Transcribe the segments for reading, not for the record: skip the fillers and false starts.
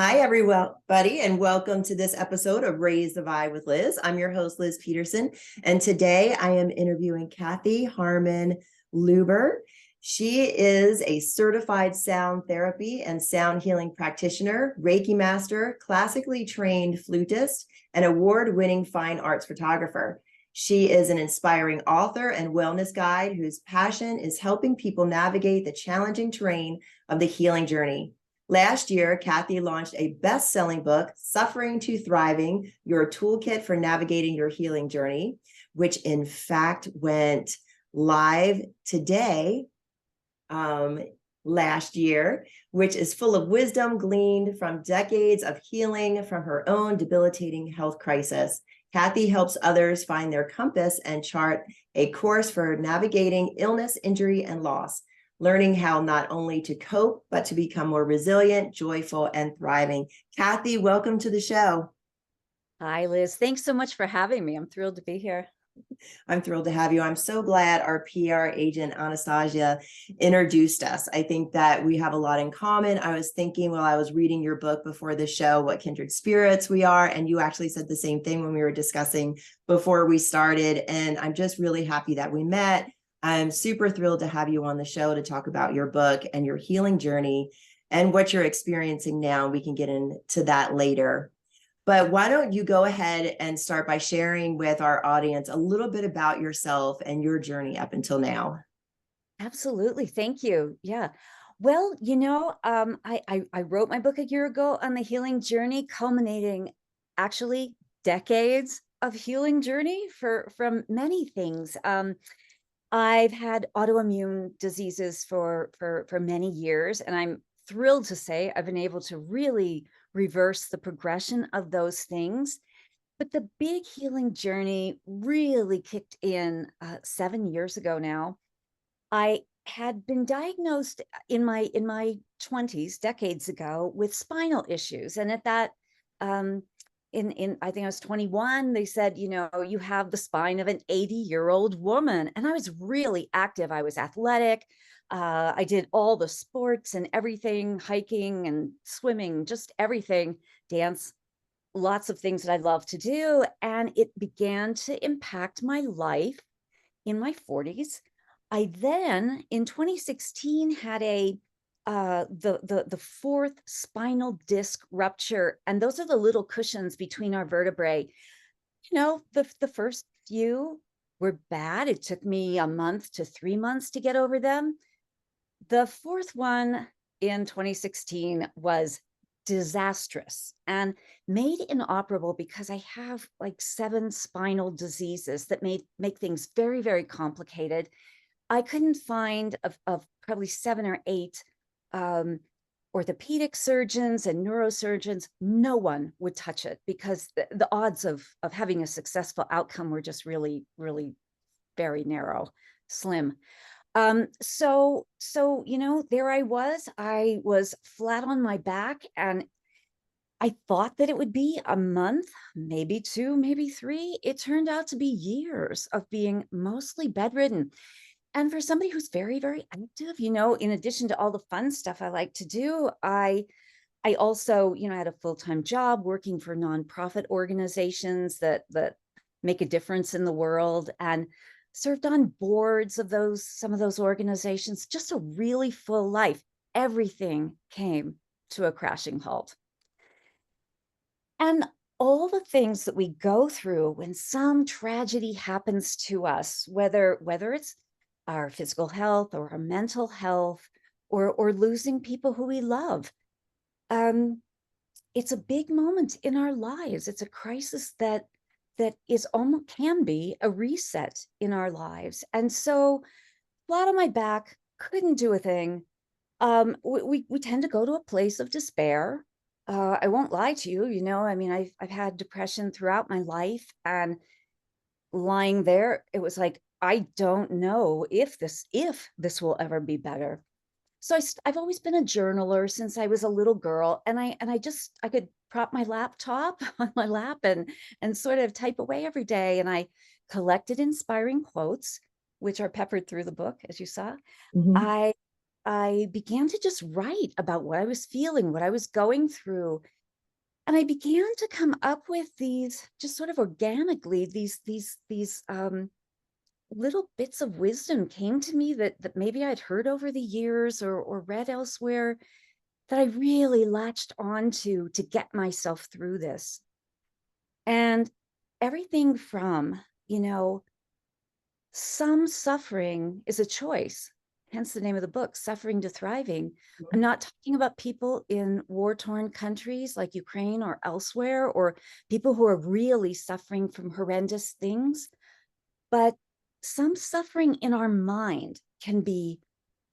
Hi, everybody, and welcome to this episode of Raise the Vibe with Liz. I'm your host, Liz Peterson, and today I am interviewing Kathy Harmon-Luber. She is a certified sound therapy and sound healing practitioner, Reiki Master, classically trained flutist, and award-winning fine arts photographer. She is an inspiring author and wellness guide whose passion is helping people navigate the challenging terrain of the healing journey. Last year, Kathy launched a best-selling book, Suffering to Thriving, Your Toolkit for Navigating Your Healing Journey, which in fact went live today, last year, which is full of wisdom gleaned from decades of healing from her own debilitating health crisis. Kathy helps others find their compass and chart a course for navigating illness, injury, and loss, learning how not only to cope, but to become more resilient, joyful, and thriving. Kathy, welcome to the show. Hi, Liz. Thanks so much for having me. I'm thrilled to be here. I'm thrilled to have you. I'm so glad our PR agent, Anastasia, introduced us. I think that we have a lot in common. I was thinking while I was reading your book before the show, what kindred spirits we are. And you actually said the same thing when we were discussing before we started. And I'm just really happy that we met. I'm super thrilled to have you on the show to talk about your book and your healing journey and what you're experiencing now. We can get into that later. But why don't you go ahead and start by sharing with our audience a little bit about yourself and your journey up until now? Absolutely. Thank you. Yeah. Well, I wrote my book a year ago on the healing journey, culminating actually decades of healing journey from many things. I've had autoimmune diseases for many years, and I'm thrilled to say I've been able to really reverse the progression of those things. But the big healing journey really kicked in 7 years ago now. I had been diagnosed in my 20s, decades ago, with spinal issues, and at that in I think I was 21, they said, you have the spine of an 80-year-old woman. And I was really active. I was athletic. I did all the sports and everything, hiking and swimming, just everything, dance, lots of things that I love to do. And it began to impact my life in my 40s. I then in 2016 had the fourth spinal disc rupture, and those are the little cushions between our vertebrae. The first few were bad. It took me a month to 3 months to get over them. The fourth one in 2016 was disastrous and made inoperable because I have like 7 spinal diseases that make things very, very complicated. I couldn't find of probably 7 or 8 orthopedic surgeons and neurosurgeons. No one would touch it because the odds of having a successful outcome were just really, really very narrow, slim. So there I was flat on my back, and I thought that it would be a month, maybe 2, maybe 3. It turned out to be years of being mostly bedridden. And for somebody who's very, very active, in addition to all the fun stuff I like to do, I also, had a full-time job working for nonprofit organizations that make a difference in the world, and served on boards of some of those organizations. Just a really full life. Everything came to a crashing halt. And all the things that we go through when some tragedy happens to us, whether it's our physical health or our mental health, or losing people who we love, it's a big moment in our lives. It's a crisis that is almost can be a reset in our lives. And so, flat on my back, couldn't do a thing. We tend to go to a place of despair. I won't lie to you. I mean, I've had depression throughout my life, and lying there, it was like, I don't know if this will ever be better. So I've always been a journaler since I was a little girl, and I could prop my laptop on my lap and sort of type away every day, and I collected inspiring quotes, which are peppered through the book, as you saw. Mhm. I I began to just write about what I was feeling, what I was going through. And I began to come up with these, just sort of organically, these little bits of wisdom came to me that maybe I'd heard over the years or read elsewhere, that I really latched onto to get myself through this. And everything from, some suffering is a choice, hence the name of the book, Suffering to Thriving. I'm not talking about people in war-torn countries like Ukraine or elsewhere, or people who are really suffering from horrendous things, but some suffering in our mind can be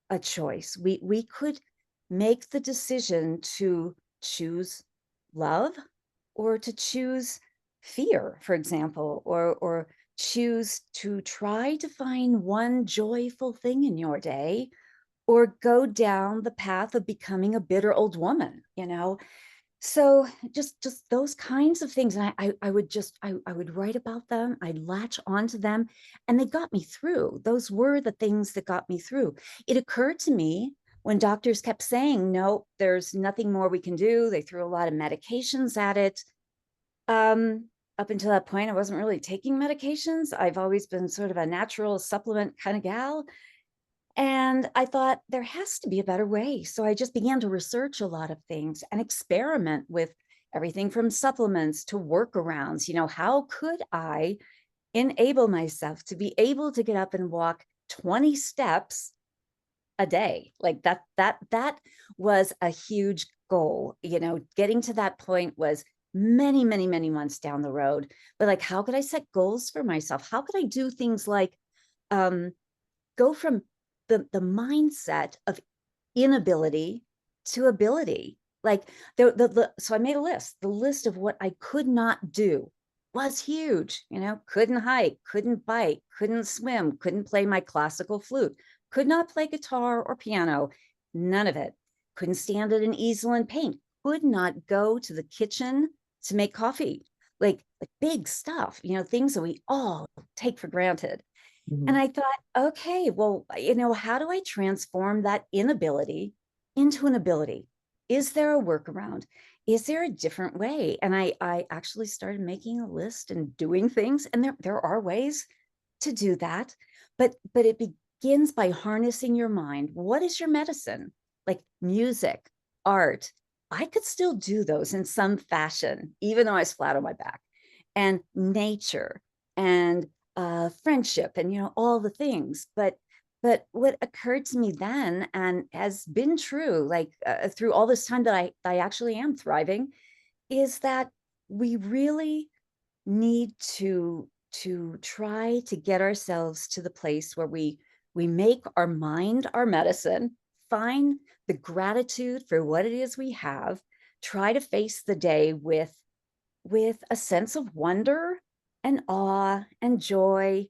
a choice. We could make the decision to choose love or to choose fear, for example, or choose to try to find one joyful thing in your day, or go down the path of becoming a bitter old woman, So just those kinds of things. And I would I would write about them, I'd latch onto them, and they got me through. Those were the things that got me through. It occurred to me when doctors kept saying, no, there's nothing more we can do. They threw a lot of medications at it. Up until that point, I wasn't really taking medications. I've always been sort of a natural supplement kind of gal. And I thought there has to be a better way. So I just began to research a lot of things and experiment with everything from supplements to workarounds. How could I enable myself to be able to get up and walk 20 steps a day? Like that was a huge goal. Getting to that point was many, many, many months down the road. But like, how could I set goals for myself? How could I do things like go from the mindset of inability to ability? Like so I made a list. The list of what I could not do was huge. Couldn't hike, couldn't bike, couldn't swim, couldn't play my classical flute, could not play guitar or piano, none of it. Couldn't stand at an easel and paint, could not go to the kitchen to make coffee. Like big stuff, things that we all take for granted. And I thought, okay, well, how do I transform that inability into an ability? Is there a workaround? Is there a different way? And I actually started making a list and doing things, and there are ways to do that, but it begins by harnessing your mind. What is your medicine? Like music, art. I could still do those in some fashion, even though I was flat on my back. And nature and friendship and all the things. But what occurred to me then, and has been true, like through all this time that I actually am thriving, is that we really need to try to get ourselves to the place where we make our mind our medicine, find the gratitude for what it is we have, try to face the day with a sense of wonder and awe and joy.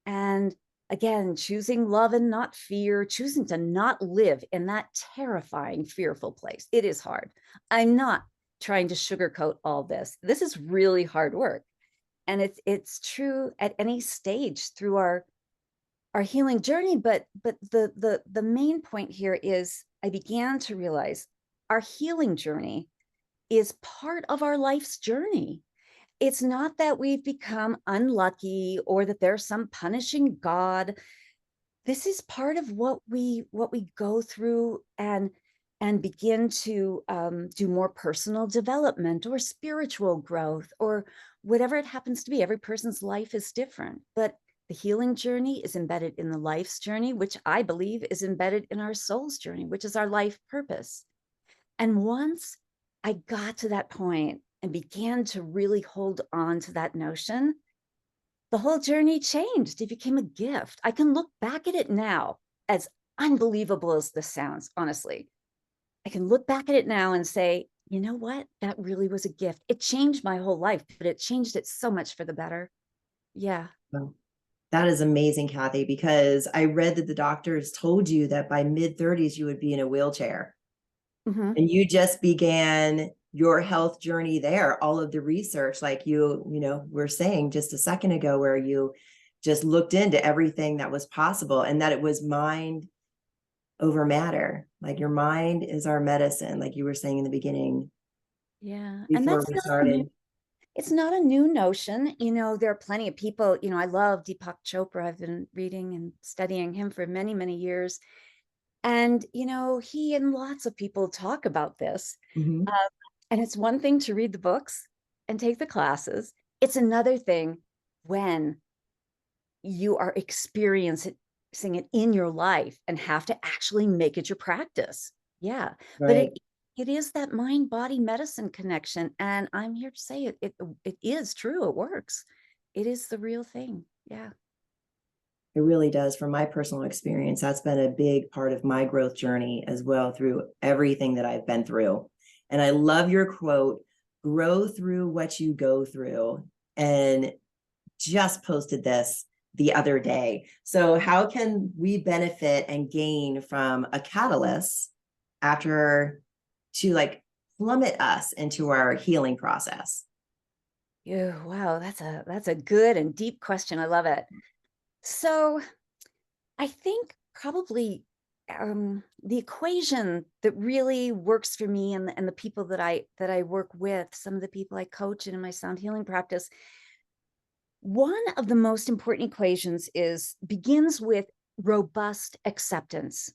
And again, choosing love and not fear, choosing to not live in that terrifying, fearful place. It is hard. I'm not trying to sugarcoat all this. This is really hard work. And it's true at any stage through our healing journey. But the main point here is I began to realize our healing journey is part of our life's journey. It's not that we've become unlucky or that there's some punishing God. This is part of what we go through and begin to do more personal development or spiritual growth or whatever it happens to be. Every person's life is different, but the healing journey is embedded in the life's journey, which I believe is embedded in our soul's journey, which is our life purpose. And once I got to that point and began to really hold on to that notion, the whole journey changed. It became a gift. I can look back at it now, as unbelievable as this sounds, honestly. I can look back at it now and say, you know what? That really was a gift. It changed my whole life, but it changed it so much for the better. Yeah. Well, that is amazing, Kathy, because I read that the doctors told you that by mid-30s you would be in a wheelchair. Mm-hmm. And you just began your health journey there, all of the research, like we're saying just a second ago, where you just looked into everything that was possible and that it was mind over matter. Like your mind is our medicine, like you were saying in the beginning Yeah. And before that's we not a new, started. it's not a new notion. There are plenty of people, I love Deepak Chopra. I've been reading and studying him for many, many years. And, he and lots of people talk about this. Mhm. And it's one thing to read the books and take the classes. It's another thing when you are experiencing it in your life and have to actually make it your practice. Yeah. But Right. it is that mind body medicine connection. And I'm here to say it is true. It works. It is the real thing. Yeah. It really does. From my personal experience, that's been a big part of my growth journey as well through everything that I've been through. And I love your quote, grow through what you go through. And just posted this the other day. So, how can we benefit and gain from a catalyst after to like plummet us into our healing process? Yeah. Wow. That's a good and deep question. I love it. So I think probably the equation that really works for me and the people that I work with, some of the people I coach in my sound healing practice, one of the most important equations begins with robust acceptance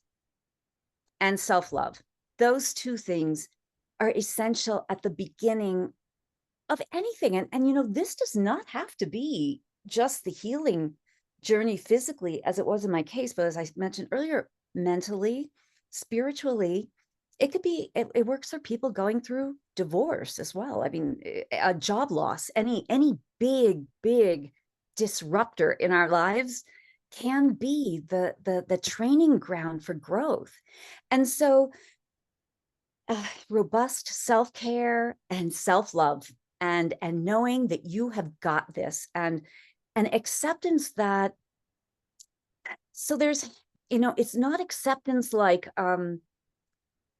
and self-love. Those two things are essential at the beginning of anything. And this does not have to be just the healing journey physically, as it was in my case, but as I mentioned earlier, mentally, spiritually, it works for people going through divorce as well. I mean, a job loss, any big disruptor in our lives can be the training ground for growth. And so robust self-care and self-love, and knowing that you have got this, and acceptance that, so there's, it's not acceptance like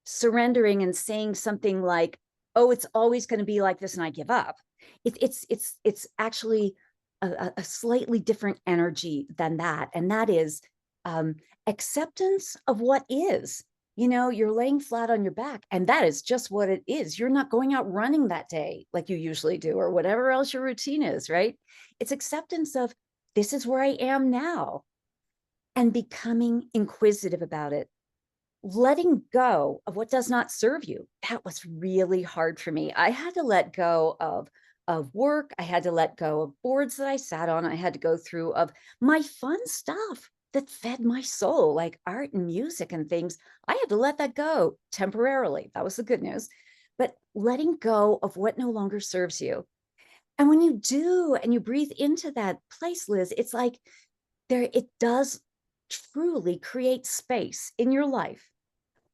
surrendering and saying something like, oh, it's always going to be like this and I give up. It's actually a slightly different energy than that, and that is acceptance of what is. You're laying flat on your back, and that is just what it is. You're not going out running that day like you usually do, or whatever else your routine is, right? It's acceptance of, this is where I am now, and becoming inquisitive about it, letting go of what does not serve you. That was really hard for me. I had to let go of work. I had to let go of boards that I sat on. I had to go through of my fun stuff that fed my soul, like art and music and things. I had to let that go temporarily. That was the good news. But letting go of what no longer serves you. And when you do, and you breathe into that place, Liz, it's like it does truly create space in your life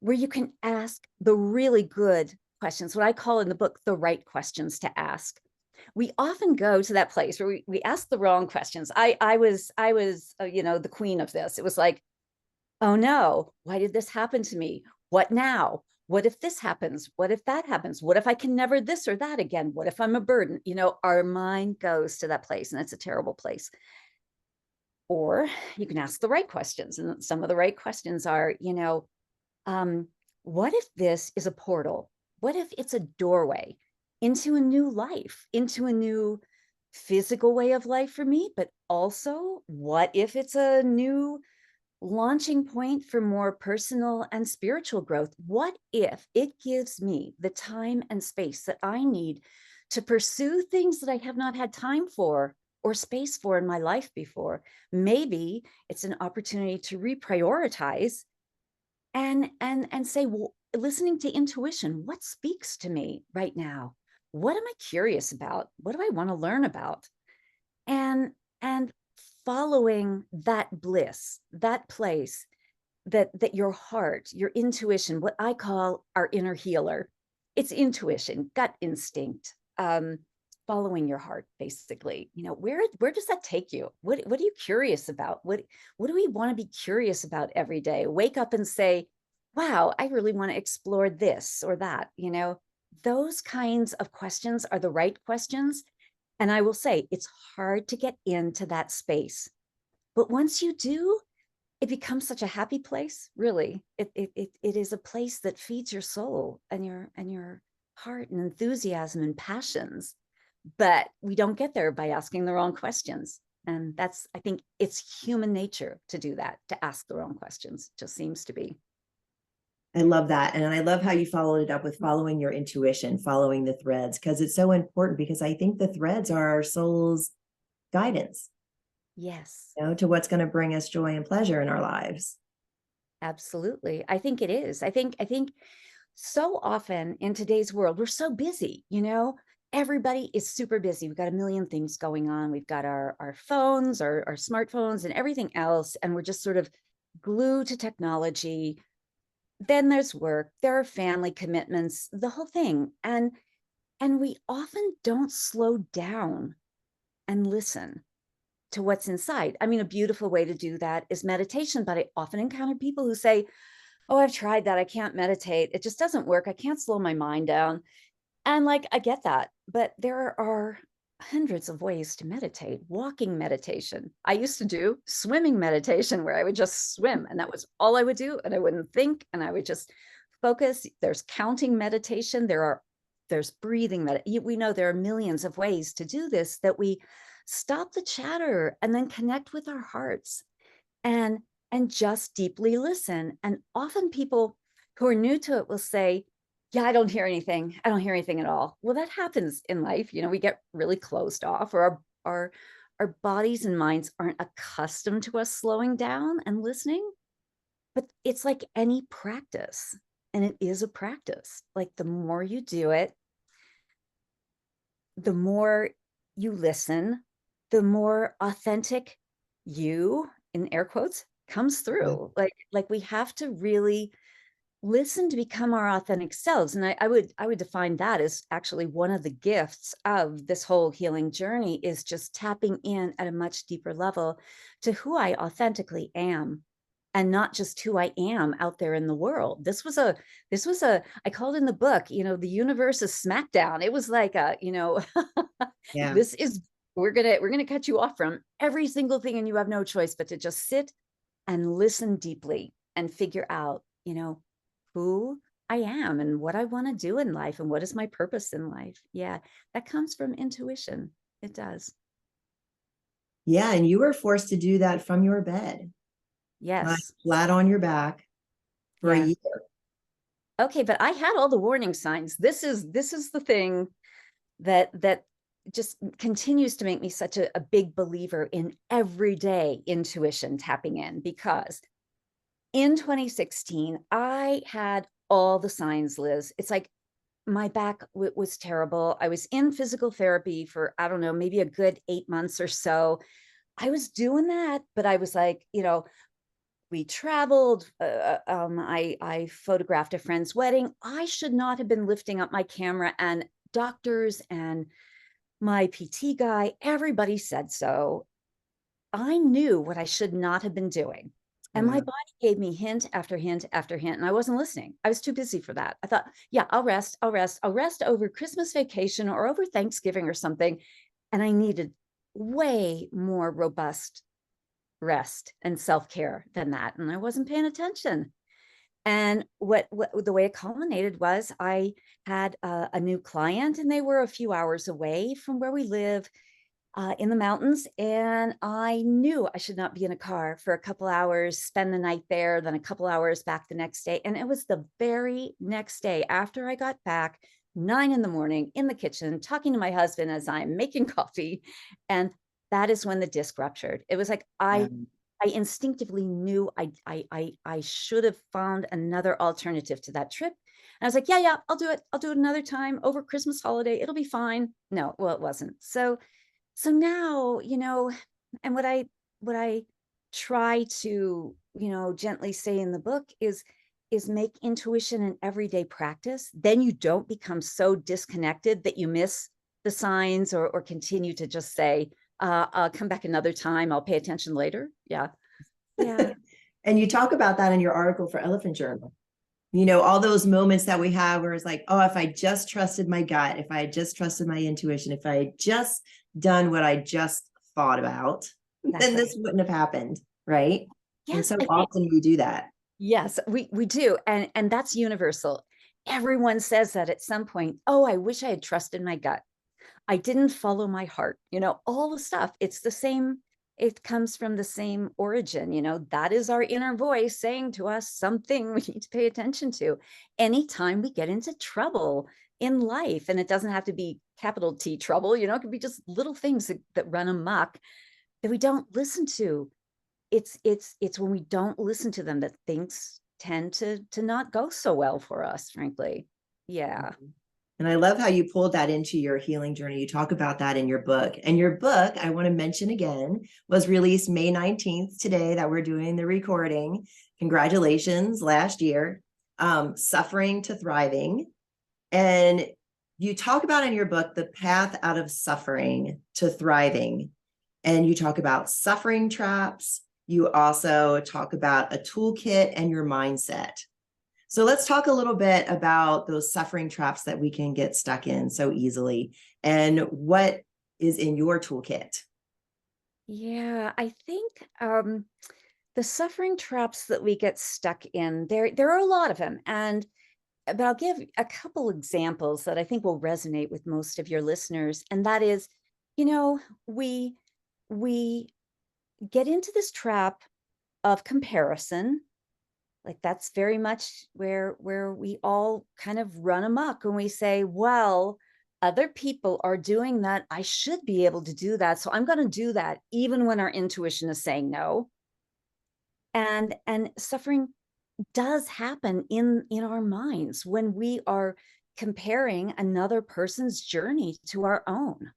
where you can ask the really good questions, what I call in the book, the right questions to ask. We often go to that place where we ask the wrong questions. I was the queen of this. It was like, oh no, why did this happen to me? What now? What if this happens? What if that happens? What if I can never this or that again? What if I'm a burden? Our mind goes to that place, and it's a terrible place. Or you can ask the right questions. And some of the right questions are, um, what if this is a portal? What if it's a doorway into a new life, into a new physical way of life for me? But also, what if it's a new launching point for more personal and spiritual growth? What if it gives me the time and space that I need to pursue things that I have not had time for or space for in my life before? Maybe it's an opportunity to reprioritize and say, well, listening to intuition, what speaks to me right now? What am I curious about? What do I want to learn about? And following that bliss, that place, that your heart, your intuition, what I call our inner healer, it's intuition, gut instinct, following your heart, basically. Where does that take you? What are you curious about? What do we want to be curious about every day? Wake up and say, wow, I really want to explore this or that. Those kinds of questions are the right questions. And I will say, it's hard to get into that space. But once you do, it becomes such a happy place. Really, it is a place that feeds your soul and your heart and enthusiasm and passions. But we don't get there by asking the wrong questions. And that's, I think it's human nature to do that, to ask the wrong questions. Just seems to be. I love that. And I love how you followed it up with following your intuition, following the threads, because it's so important, because I think the threads are our soul's guidance, Yes, to what's going to bring us joy and pleasure in our lives. absolutely. I think it is. I think so often in today's world, we're so busy, everybody is super busy. We've got a million things going on. We've got our phones, our smartphones and everything else. And we're just sort of glued to technology. Then there's work, there are family commitments, the whole thing. And we often don't slow down and listen to what's inside. I mean, a beautiful way to do that is meditation, but I often encounter people who say, "Oh, I've tried that. I can't meditate. It just doesn't work. I can't slow my mind down." And like, I get that, but there are hundreds of ways to meditate. Walking meditation. I used to do swimming meditation where I would just swim, and that was all I would do. And I wouldn't think, and I would just focus. There's counting meditation. There's breathing we know there are millions of ways to do this, that we stop the chatter and then connect with our hearts and just deeply listen. And often people who are new to it will say, "Yeah, I don't hear anything. I don't hear anything at all." Well, that happens in life. We get really closed off, or our bodies and minds aren't accustomed to us slowing down and listening. But it's like any practice, and it is a practice. Like, the more you do it, the more you listen, the more authentic you, in air quotes, comes Yeah. through. Like we have to really listen to become our authentic selves. And I would define that as actually one of the gifts of this whole healing journey, is just tapping in at a much deeper level to who I authentically am, and not just who I am out there in the world. This was a I called in the book, the universe is smackdown. It was like Yeah. this is we're gonna cut you off from every single thing, and you have no choice but to just sit and listen deeply and figure out, who I am and what I want to do in life and what is my purpose in life. Yeah, that comes from intuition. It does. Yeah. And you were forced to do that from your bed, like Yes. flat on your back for a Yeah. year. Okay, but I had all the warning signs. This is the thing that just continues to make me such a big believer in everyday intuition tapping in, because in 2016, I had all the signs, Liz. It's like my back was terrible. I was in physical therapy for, I don't know, maybe a good 8 months or so. I was doing that, but I was like, we traveled. I photographed a friend's wedding. I should not have been lifting up my camera, and doctors and my PT guy, everybody said so. I knew what I should not have been doing. And my Yeah. body gave me hint after hint after hint, and I wasn't listening. I was too busy for that. I thought, yeah, I'll rest over Christmas vacation or over Thanksgiving or something. And I needed way more robust rest and self-care than that. And I wasn't paying attention. And what the way it culminated was, I had a new client, and they were a few hours away from where we live, in the mountains. And I knew I should not be in a car for a couple hours, spend the night there, then a couple hours back the next day. And it was the very next day after I got back, 9 a.m. in the kitchen, talking to my husband as I'm making coffee. And that is when the disc ruptured. It was like, I instinctively knew I should have found another alternative to that trip. And I was like, yeah, I'll do it. I'll do it another time over Christmas holiday. It'll be fine. No, well, it wasn't. So now, and what I try to, gently say in the book is make intuition an everyday practice. Then you don't become so disconnected that you miss the signs, or continue to just say, I'll come back another time. I'll pay attention later. Yeah. Yeah. And you talk about that in your article for Elephant Journal. All those moments that we have where it's like, oh, if I just trusted my gut, if I had just trusted my intuition, if I had just done what I just thought about, then Exactly. this wouldn't have happened. Right. And Yes, so I think often we do that. yes, we do. And that's universal. Everyone says that at some point. Oh, I wish I had trusted my gut. I didn't follow my heart, all the stuff. It's the same. It comes from the same origin. That is our inner voice saying to us something we need to pay attention to. Anytime we get into trouble in life, and it doesn't have to be capital T trouble, it could be just little things that run amok that we don't listen to. It's when we don't listen to them that things tend to not go so well for us, frankly. Yeah. And I love how you pulled that into your healing journey. You talk about that in your book. And your book, I want to mention again, was released May 19th, today that we're doing the recording. Congratulations, last year. Suffering to Thriving. And you talk about in your book the path out of suffering to thriving. And you talk about suffering traps. You also talk about a toolkit and your mindset. So let's talk a little bit about those suffering traps that we can get stuck in so easily and what is in your toolkit. Yeah, I think the suffering traps that we get stuck in, there are a lot of them. But I'll give a couple examples that I think will resonate with most of your listeners. And that is, you know, we we get into this trap of comparison. Like that's very much where we all kind of run amok when we say, well, other people are doing that. I should be able to do that. So I'm going to do that, even when our intuition is saying no. And suffering does happen in our minds when we are comparing another person's journey to our own.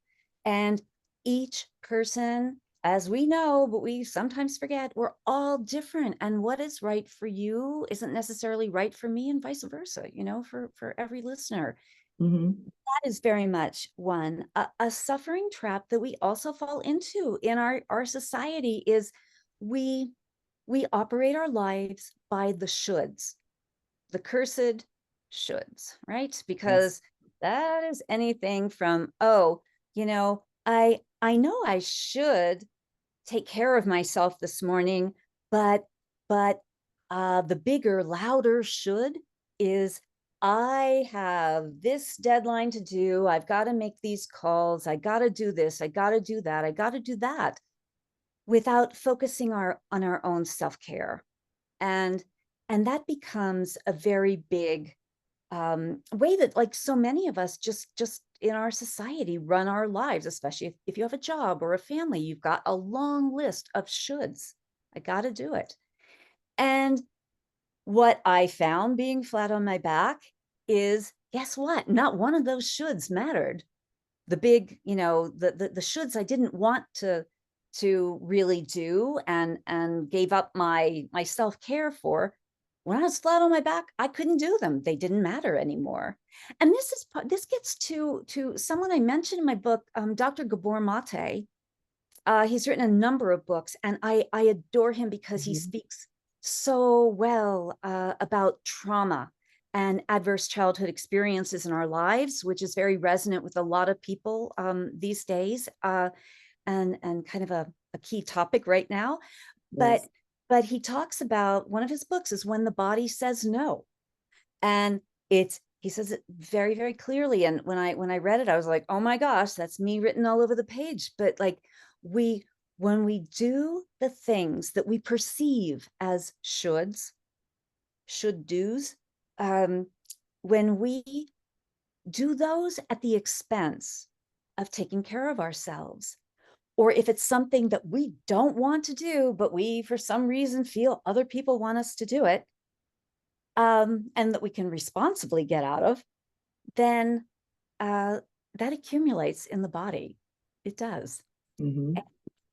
And each person, as we know, but we sometimes forget, we're all different, and what is right for you isn't necessarily right for me, and vice versa, for every listener. Mm-hmm. That is very much one. A suffering trap that we also fall into in our society is we we operate our lives by the shoulds, the cursed shoulds, right? Yes. Because that is anything from, oh, I know I should take care of myself this morning, but the bigger, louder should is I have this deadline to do. I've got to make these calls. I got to do this. I got to do that. I got to do that, without focusing on our own self-care. And that becomes a very big way that, like, so many of us just in our society run our lives, especially if you have a job or a family. You've got a long list of shoulds. I got to do it. And what I found being flat on my back is, guess what? Not one of those shoulds mattered. The big, the shoulds I didn't want to really do, and gave up my self-care for. When I was flat on my back, I couldn't do them. They didn't matter anymore. And this gets to someone I mentioned in my book, Dr. Gabor Mate. He's written a number of books, and I adore him because he Mm-hmm. speaks so well about trauma and adverse childhood experiences in our lives, which is very resonant with a lot of people these days, and kind of a key topic right now. But Yes. but he talks about, one of his books is When the Body Says No, and he says it very, very clearly. And when I read it, I was like, oh my gosh, that's me written all over the page. But like, we when we do the things that we perceive as should do's, um, when we do those at the expense of taking care of ourselves, or if it's something that we don't want to do, but we, for some reason, feel other people want us to do it, and that we can responsibly get out of, then uh, that accumulates in the body. It does. Mm-hmm.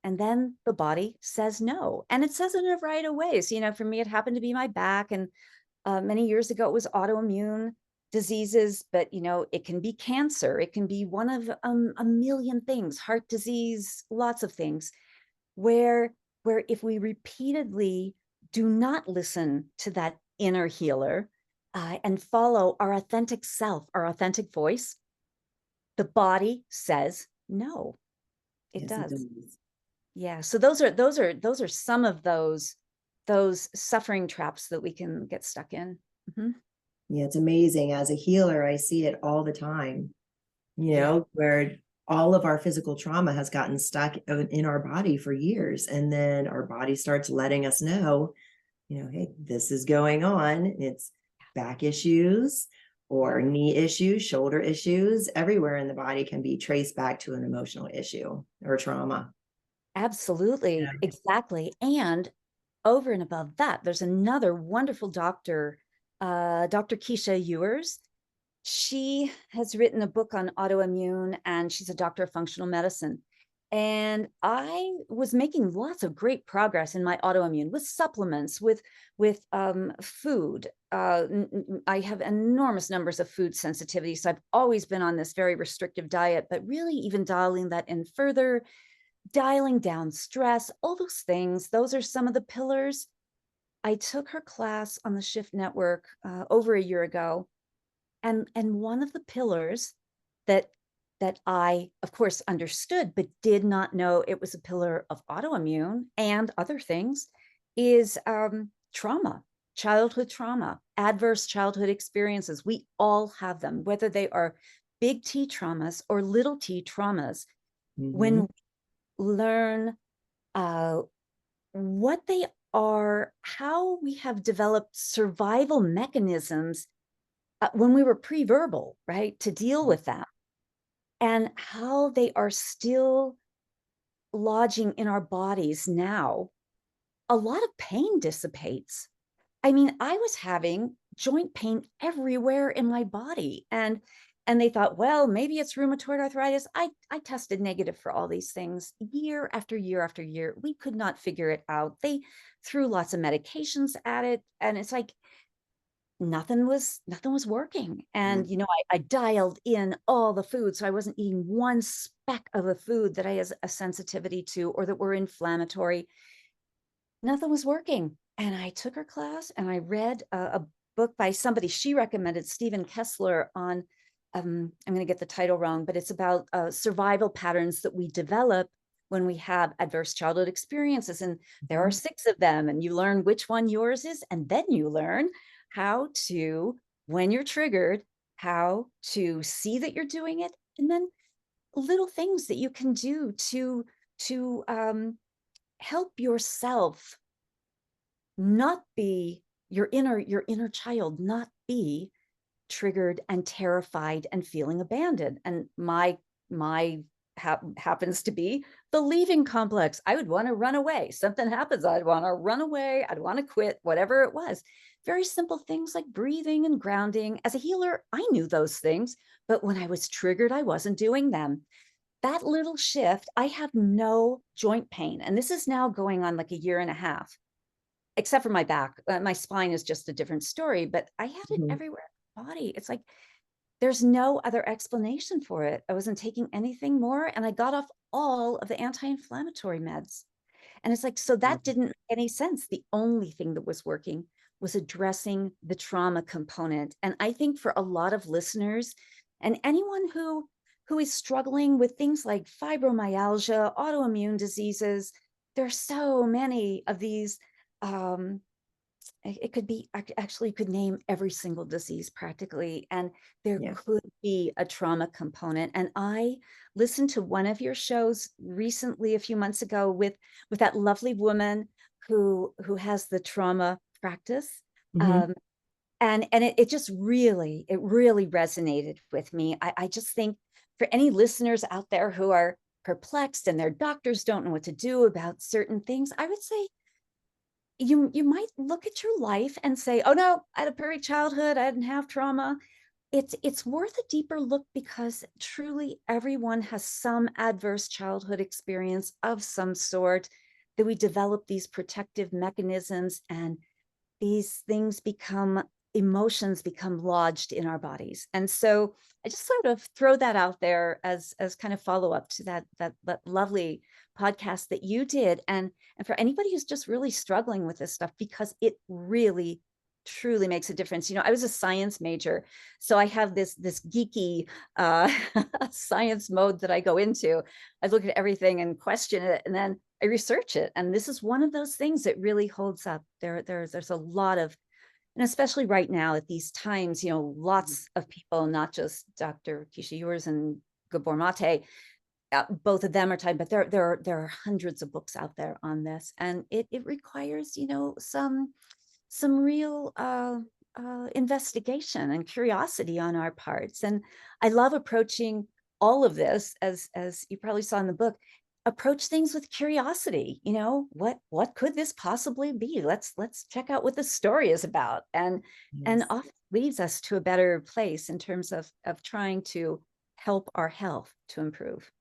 And then the body says no. And it says it in a variety of ways. For me, it happened to be my back. And many years ago, it was autoimmune diseases, but it can be cancer. It can be one of a million things, heart disease, lots of things, where if we repeatedly do not listen to that inner healer, and follow our authentic self, our authentic voice, the body says no. It Yes, it does. does. Yeah. So those are some of those those suffering traps that we can get stuck in. Mhm. Yeah, it's amazing. As a healer, I see it all the time, Yeah, where all of our physical trauma has gotten stuck in our body for years. And then our body starts letting us know, hey, this is going on. It's back issues or knee issues, shoulder issues, everywhere in the body can be traced back to an emotional issue or trauma. absolutely. Exactly. And over and above that, there's another wonderful doctor, Dr. Keisha Ewers. She has written a book on autoimmune, and she's a doctor of functional medicine. And I was making lots of great progress in my autoimmune with supplements, with food. I have enormous numbers of food sensitivity, so I've always been on this very restrictive diet. But really, even dialing that in further, dialing down stress, all those things. Those are some of the pillars. I took her class on the Shift Network over a year ago, and one of the pillars that I, of course, understood but did not know it was a pillar of autoimmune and other things is trauma, childhood trauma, adverse childhood experiences. We all have them, whether they are big T traumas or little t traumas. When Mhm. we learn uh, what they are, how we have developed survival mechanisms when we were pre-verbal, right, to deal with them, and how they are still lodging in our bodies now, a lot of pain dissipates. I mean, I was having joint pain everywhere in my body, and they thought, well, maybe it's rheumatoid arthritis. I tested negative for all these things year after year after year. We could not figure it out. They threw lots of medications at it, and it's like nothing was working. And I dialed in all the food, so I wasn't eating one speck of the food that I has a sensitivity to or that were inflammatory. Nothing was working. And I took her class and I read a book by somebody she recommended, Stephen Kessler, on I'm going to get the title wrong, but it's about survival patterns that we develop when we have adverse childhood experiences. And there are Mhm. 6 of them, and you learn which one yours is, and then you learn how to, when you're triggered, how to see that you're doing it, and then little things that you can do to help yourself not be your inner child, not be triggered and terrified and feeling abandoned. And my happens to be the leaving complex. I would want to run away. Something happens, I'd want to run away, I'd want to quit, whatever it was. Very simple things like breathing and grounding. As a healer, I knew those things, but when I was triggered, I wasn't doing them. That little shift, I have no joint pain, and this is now going on like a year and a half, except for my back. My spine is just a different story, but I had it Mhm. everywhere in my body. It's like there's no other explanation for it. I wasn't taking anything more, and I got off all of the anti-inflammatory meds. And it's like, so that didn't make any sense. The only thing that was working was addressing the trauma component. And I think for a lot of listeners and anyone who is struggling with things like fibromyalgia, autoimmune diseases, there are so many of these um, it could be actually, you could name every single disease practically, and there Yeah. could be a trauma component. And I listened to one of your shows recently, a few months ago, with that lovely woman who has the trauma practice. Mhm. um, and it just really resonated with me. I just think for any listeners out there who are perplexed and their doctors don't know what to do about certain things, I would say you might look at your life and say, oh no, I had a perfect childhood, I didn't have trauma. It's worth a deeper look, because truly everyone has some adverse childhood experience of some sort, that we develop these protective mechanisms, and these things become emotions become lodged in our bodies. And so I just sort of throw that out there as kind of follow up to that lovely podcast that you did. And for anybody who's just really struggling with this stuff, because it really truly makes a difference. I was a science major, so I have this geeky science mode that I go into. I look at everything and question it, and then I research it. And this is one of those things that really holds up. There's a lot of, and especially right now at these times, lots of people, not just Dr. Keisha Ewers and Gabor Mate, both of them are tied, but there are hundreds of books out there on this, and it requires, some real investigation and curiosity on our parts. And I love approaching all of this, as you probably saw in the book, approach things with curiosity. What could this possibly be? Let's check out what the story is about, and Yes. often leads us to a better place in terms of trying to help our health to improve.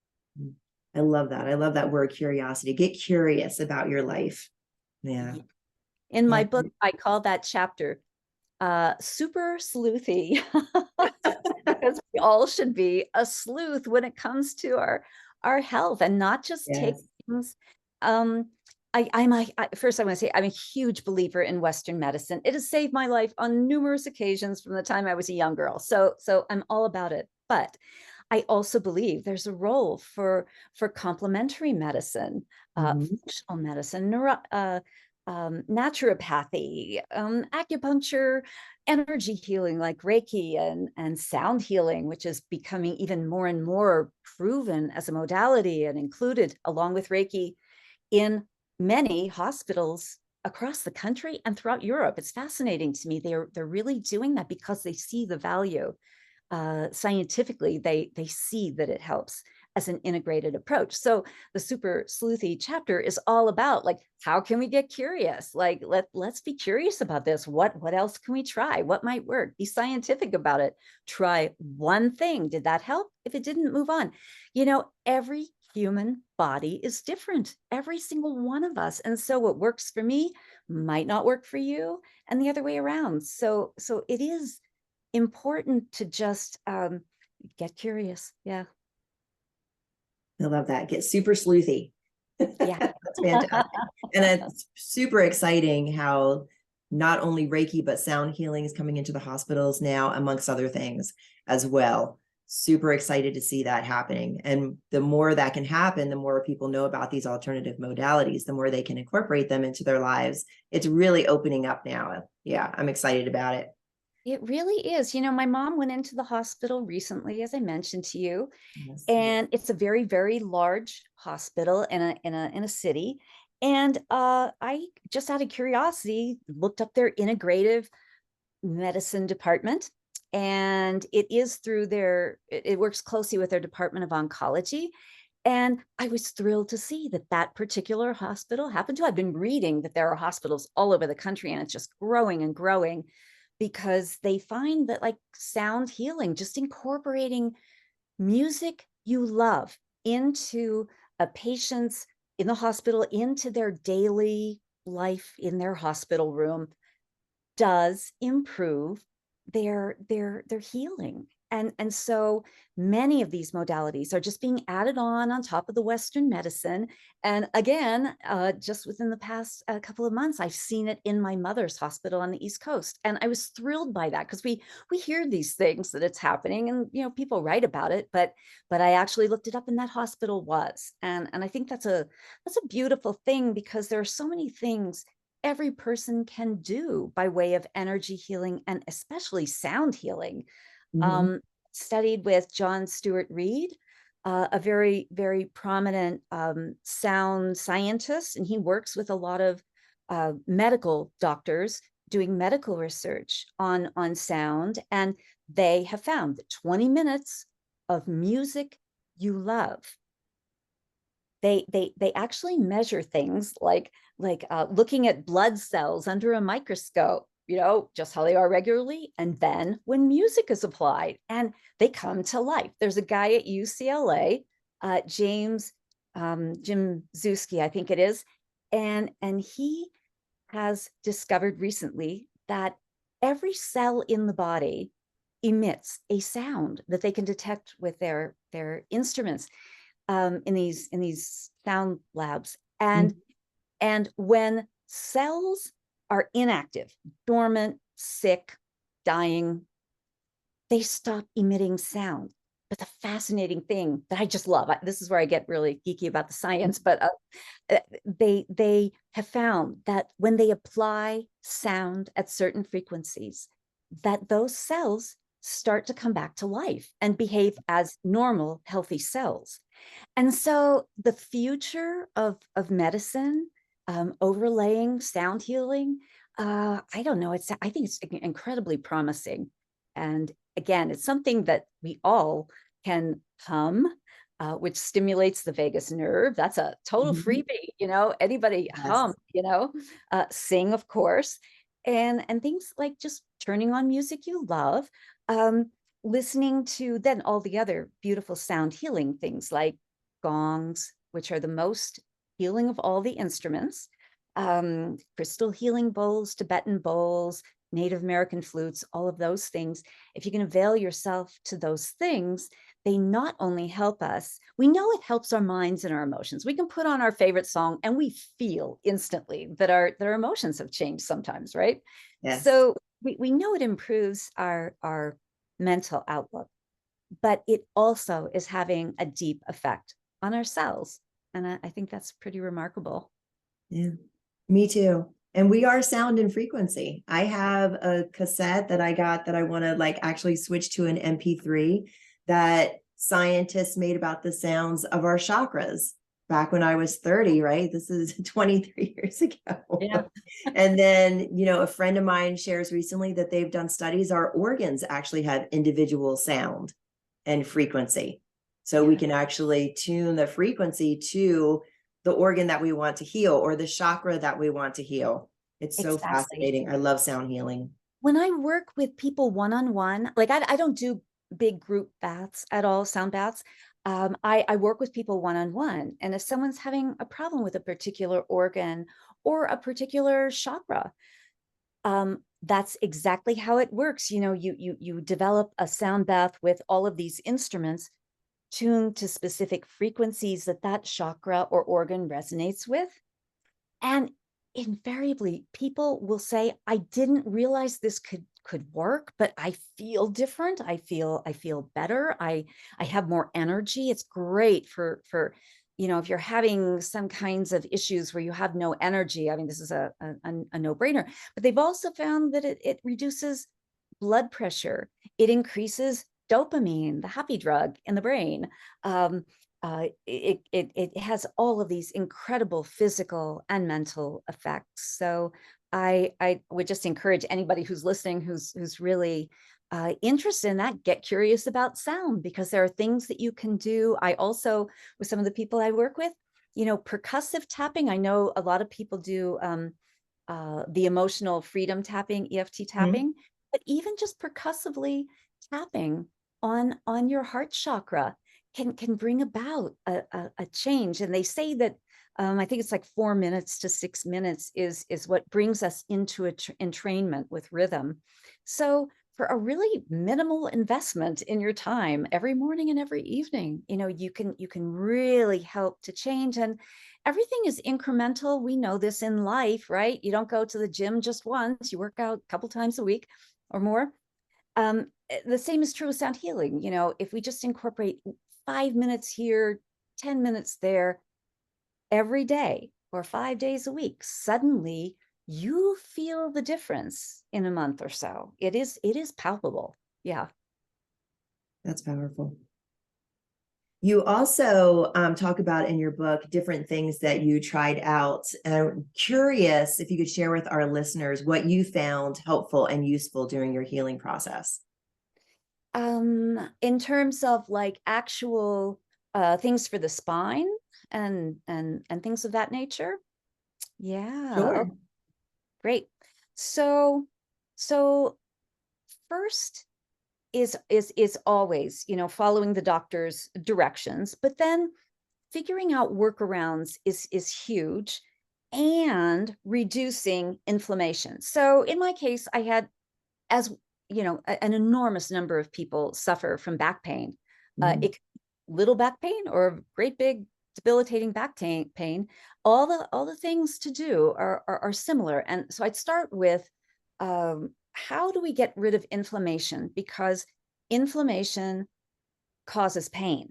I love that. I love that word curiosity. Get curious about your life. Yeah. In Yeah. my book, I call that chapter super sleuthy, because we all should be a sleuth when it comes to our health, and not just take Yes. things. First I want to say I'm a huge believer in Western medicine. It has saved my life on numerous occasions from the time I was a young girl. So I'm all about it. But I also believe there's a role for complementary medicine, Mhm. functional medicine, naturopathy, acupuncture, energy healing like Reiki, and sound healing, which is becoming even more and more proven as a modality and included along with Reiki in many hospitals across the country and throughout Europe. It's fascinating to me. They're really doing that because they see the value. Scientifically, they see that it helps as an integrated approach. So the super sleuthy chapter is all about, like, how can we get curious? Like, let's be curious about this. What else can we try? What might work? Be scientific about it. Try one thing. Did that help? If it didn't, move on. Every human body is different, every single one of us. And so what works for me might not work for you, and the other way around. So it is important to just get curious. Yeah. I love that. Get super sleuthy. Yeah. That's fantastic. And it's super exciting how not only Reiki, but sound healing is coming into the hospitals now, amongst other things as well. Super excited to see that happening. And the more that can happen, the more people know about these alternative modalities, the more they can incorporate them into their lives. It's really opening up now. Yeah, I'm excited about it. It really is. My mom went into the hospital recently, as I mentioned to you, Yes. and it's a very, very large hospital in a city. And I, just out of curiosity, looked up their integrative medicine department, and it works closely with their department of oncology. And I was thrilled to see that particular hospital happened to. I've been reading that there are hospitals all over the country, and it's just growing and growing, because they find that, like, sound healing, just incorporating music you love into a patient's, in the hospital, into their daily life in their hospital room, does improve their healing. And so many of these modalities are just being added on top of the Western medicine. And again, just within the past couple of months, I've seen it in my mother's hospital on the East Coast, and I was thrilled by that, because we hear these things that it's happening, and people write about it, but I actually looked it up, and that hospital was, and I think that's a beautiful thing, because there are so many things every person can do by way of energy healing, and especially sound healing. Mhm. Um, Studied with John Stewart Reed, a very, very prominent sound scientist, and he works with a lot of medical doctors doing medical research on sound, and they have found that 20 minutes of music you love, they actually measure things like looking at blood cells under a microscope, just how they are regularly, and then when music is applied, and they come to life. There's a guy at UCLA, Jim Zuski, I think it is, and he has discovered recently that every cell in the body emits a sound that they can detect with their instruments, in these sound labs. And Mhm. when cells are inactive, dormant, sick, dying, they stop emitting sound. But the fascinating thing that I just love, this is where I get really geeky about the science, but they have found that when they apply sound at certain frequencies, that those cells start to come back to life and behave as normal, healthy cells. And so the future of medicine, overlaying sound healing, I don't know. I think it's incredibly promising. And again, it's something that we all can hum, which stimulates the vagus nerve. That's a total Mhm. freebie, anybody hum, Yes. sing, of course. And things like just turning on music you love, um, listening to then all the other beautiful sound healing things like gongs, which are the most healing of all the instruments, crystal healing bowls, Tibetan bowls, Native American flutes, all of those things. If you can avail yourself to those things, they not only help us, we know it helps our minds and our emotions. We can put on our favorite song and we feel instantly that our emotions have changed sometimes, right? Yes. So we know it improves our mental outlook, but it also is having a deep effect on our cells. And I think that's pretty remarkable. Yeah. Me too. And we are sound and frequency. I have a cassette that I got that I want to like actually switch to an MP3 that scientists made about the sounds of our chakras back when I was 30, right? This is 23 years ago. Yeah. And then, a friend of mine shares recently that they've done studies, our organs actually have individual sound and frequency. So we Yeah. can actually tune the frequency to the organ that we want to heal or the chakra that we want to heal. It's so Exactly. fascinating. I love sound healing. When I work with people one-on-one, like I don't do big group baths at all, sound baths. I work with people one-on-one. And if someone's having a problem with a particular organ or a particular chakra, that's exactly how it works. You develop a sound bath with all of these instruments tuned to specific frequencies that chakra or organ resonates with. And invariably, people will say, I didn't realize this could work, but I feel different. I feel better. I have more energy. It's great for if you're having some kinds of issues where you have no energy. I mean, this is a no-brainer. But they've also found that it reduces blood pressure. It increases dopamine, the happy drug in the brain. It has all of these incredible physical and mental effects. So I would just encourage anybody who's listening, who's really interested in that, get curious about sound, because there are things that you can do. I also, with some of the people I work with, percussive tapping. I know a lot of people do the emotional freedom tapping, EFT Mhm. tapping, but even just percussively tapping on your heart chakra can bring about a change. And they say that I think it's like 4 minutes to 6 minutes is what brings us into entrainment with rhythm. So for a really minimal investment in your time every morning and every evening, you can really help to change. And everything is incremental. We know this in life, right? You don't go to the gym just once, you work out a couple times a week or more. The same is true with sound healing. If we just incorporate 5 minutes here, 10 minutes there every day or 5 days a week, suddenly you feel the difference in a month or so. It is palpable. Yeah. That's powerful. You also talk about in your book different things that you tried out. I'm curious if you could share with our listeners what you found helpful and useful during your healing process. In terms of like actual things for the spine and things of that nature. Yeah. Oh, Sure. great. So so first is always, following the doctor's directions, but then figuring out workarounds is huge, and reducing inflammation. So in my case, I had, as an enormous number of people suffer from back pain. Mhm. It little back pain or great big debilitating back pain. All the things to do are similar. And so I'd start with, how do we get rid of inflammation? Because inflammation causes pain.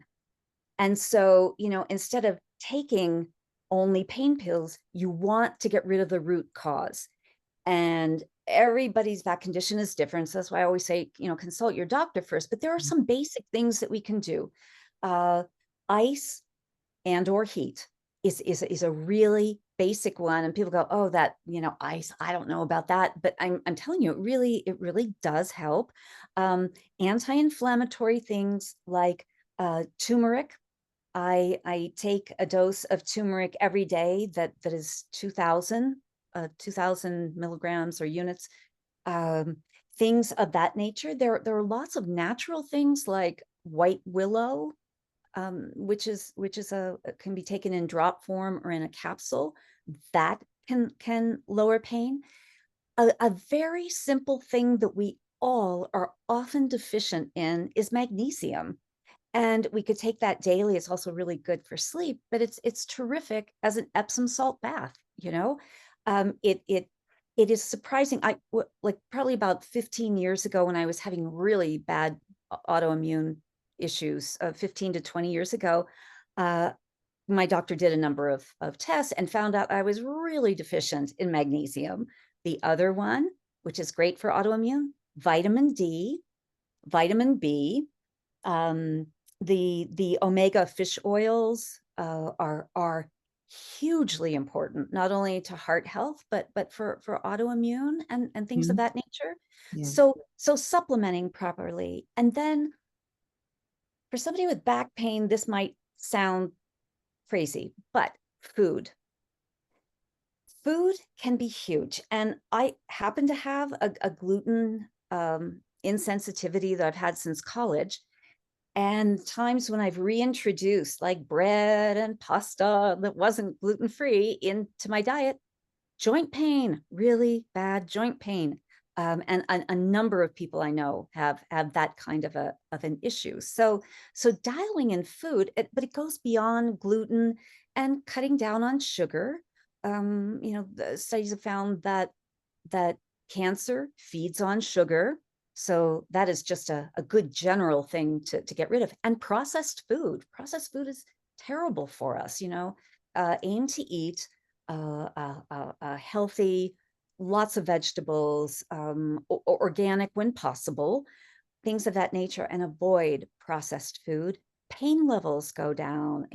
And so, instead of taking only pain pills, you want to get rid of the root cause. And everybody's back condition is different. So that's why I always say, consult your doctor first. But there are some basic things that we can do. Uh, Ice and or heat is a really basic one. And people go, oh, that, ice, I don't know about that. But I'm telling you, it really does help. Anti-inflammatory things like turmeric. I take a dose of turmeric every day that is 2,000 milligrams or units. Um, Things of that nature. There are lots of natural things like white willow, which is can be taken in drop form or in a capsule. That can lower pain. A very simple thing that we all are often deficient in is magnesium. And we could take that daily. It's also really good for sleep, but it's terrific as an Epsom salt bath. It is surprising. Like probably about 15 years ago when I was having really bad autoimmune issues, 15 to 20 years ago, my doctor did a number of tests and found out I was really deficient in magnesium. The other one, which is great for autoimmune, vitamin D, vitamin B, um, the omega fish oils are hugely important, not only to heart health, but for autoimmune and things of Mhm. that nature. Yeah. So supplementing properly. And then for somebody with back pain, this might sound crazy, but food can be huge. And I happen to have a gluten insensitivity that I've had since college. And times when I've reintroduced like bread and pasta that wasn't gluten-free into my diet, joint pain, really bad joint pain. And a number of people I know have that kind of an issue. So dialing in food, but it goes beyond gluten and cutting down on sugar. The studies have found that cancer feeds on sugar. So that is just a good general thing to get rid of. And processed food. Processed food is terrible for us. Aim to eat healthy, lots of vegetables, organic when possible, things of that nature, and avoid processed food. Pain levels go down.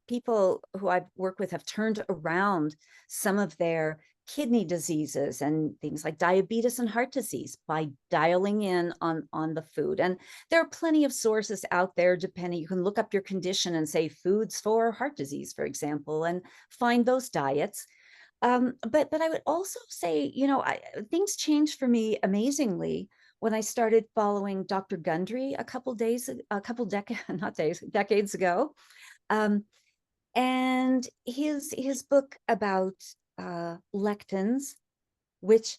People who I've worked with have turned around some of their kidney diseases and things like diabetes and heart disease by dialing in on the food. And there are plenty of sources out there, depending. You can look up your condition and say foods for heart disease, for example, and find those diets. But I would also say, things changed for me amazingly when I started following Dr. Gundry decades ago. Um, and his book about lectins, which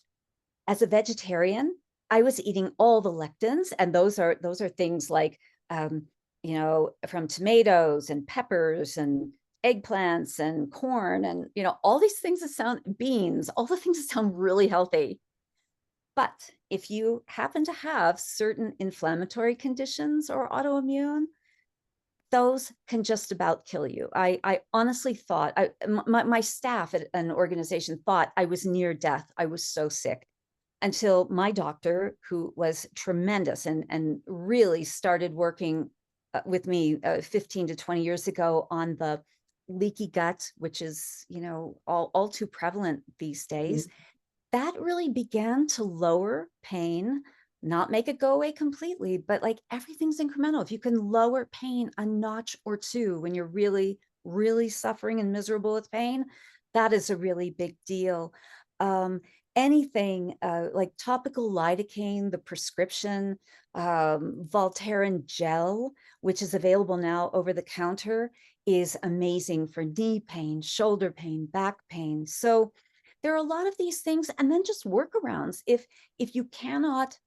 as a vegetarian, I was eating all the lectins, and those are things like from tomatoes and peppers and eggplants and corn and all these things that sound beans, all the things that sound really healthy. But if you happen to have certain inflammatory conditions or autoimmune, those can just about kill you. I honestly thought, my staff at an organization thought I was near death. I was so sick until my doctor, who was tremendous and really started working with me 15 to 20 years ago on the leaky gut, which is, all too prevalent these days. That really began to lower pain, not make it go away completely, but like everything's incremental. If you can lower pain a notch or two when you're really, really suffering and miserable with pain, that is a really big deal. Anything like topical lidocaine, the prescription, Voltaren gel, which is available now over the counter, is amazing for knee pain, shoulder pain, back pain. So there are a lot of these things, and then just workarounds. If you cannot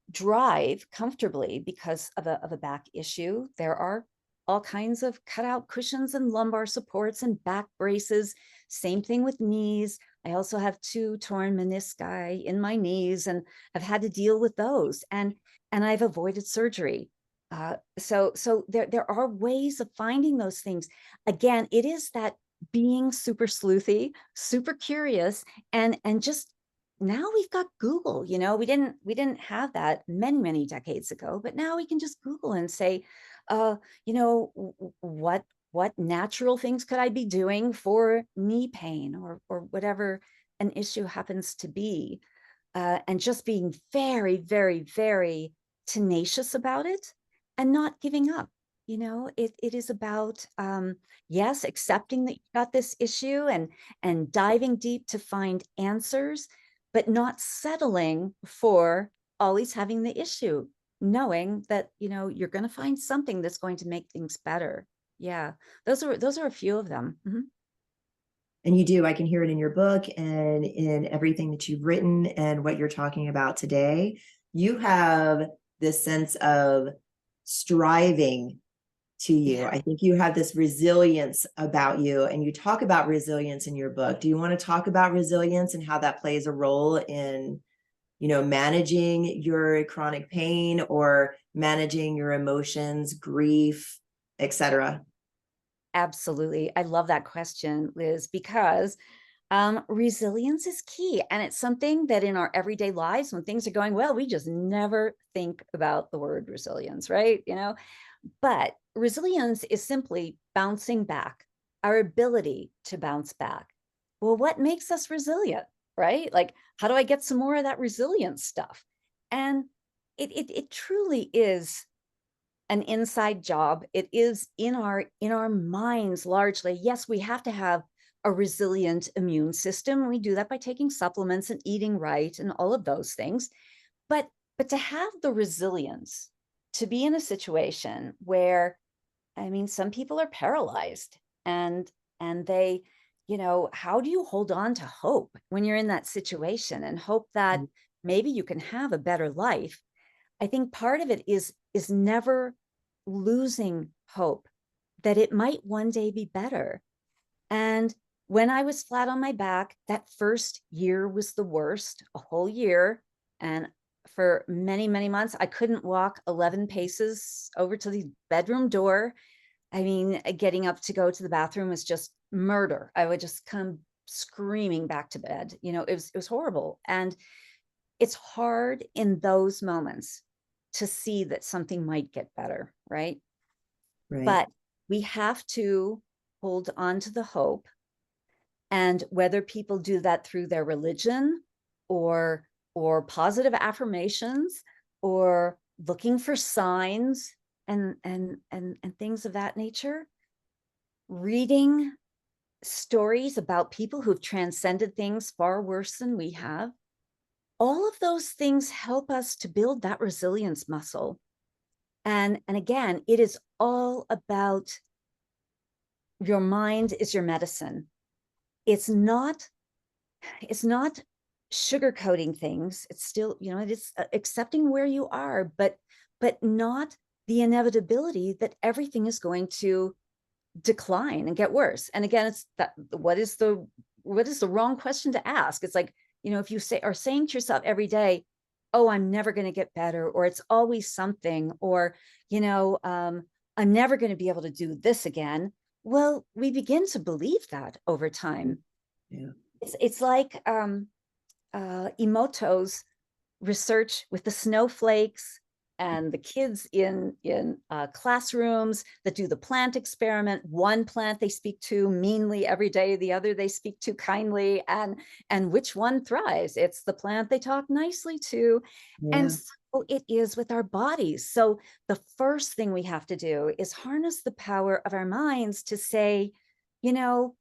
drive comfortably because of a back issue, there are all kinds of cutout cushions and lumbar supports and back braces. Same thing with knees. I also have 2 torn menisci in my knees and have had to deal with those. And I've avoided surgery. So there are ways of finding those things. Again, it is that being super sleuthy, super curious, and just now we've got Google. We didn't have that many decades ago, but now we can just Google and say, what natural things could I be doing for knee pain or whatever an issue happens to be, and just being very, very, very tenacious about it and not giving up. It is about, yes, accepting that you've got this issue and diving deep to find answers, but not settling for always having the issue, knowing that you're going to find something that's going to make things better. Yeah, those are a few of them. And you do, I can hear it in your book and in everything that you've written and what you're talking about today. You have this sense of striving to you. Yeah. I think you have this resilience about you, and you talk about resilience in your book. Do you want to talk about resilience and how that plays a role in, managing your chronic pain or managing your emotions, grief, etc.? Absolutely. I love that question, Liz, because resilience is key. And it's something that in our everyday lives, when things are going well, we just never think about the word resilience, right? But resilience is simply bouncing back, our ability to bounce back. Well, what makes us resilient, right? Like, how do I get some more of that resilience stuff? And it truly is an inside job. It is in our minds largely. Yes, we have to have a resilient immune system. We do that by taking supplements and eating right and all of those things. But to have the resilience to be in a situation where, I mean, some people are paralyzed and they, how do you hold on to hope when you're in that situation and hope that maybe you can have a better life? I think part of it is never losing hope that it might one day be better. And when I was flat on my back, that first year was the worst, a whole year. And for many, many months, I couldn't walk 11 paces over to the bedroom door. I mean, getting up to go to the bathroom was just murder. I would just come screaming back to bed. It was horrible. And it's hard in those moments to see that something might get better, right? Right. But we have to hold on to the hope. And whether people do that through their religion or positive affirmations or looking for signs and things of that nature, reading stories about people who've transcended things far worse than we have, all of those things help us to build that resilience muscle. And again, it is all about your mind is your medicine. It's not sugarcoating things. It's still, it is accepting where you are, but not the inevitability that everything is going to decline and get worse. And again, it's that what is the wrong question to ask? It's like, if you are saying to yourself every day, oh, I'm never going to get better, or it's always something, or, I'm never going to be able to do this again. Well, we begin to believe that over time. Yeah. It's like Emoto's research with the snowflakes and the kids in classrooms that do the plant experiment. One plant they speak to meanly every day, the other they speak to kindly, and which one thrives? It's the plant they talk nicely to. And Yeah. so it is with our bodies. So the first thing we have to do is harness the power of our minds to say, you know,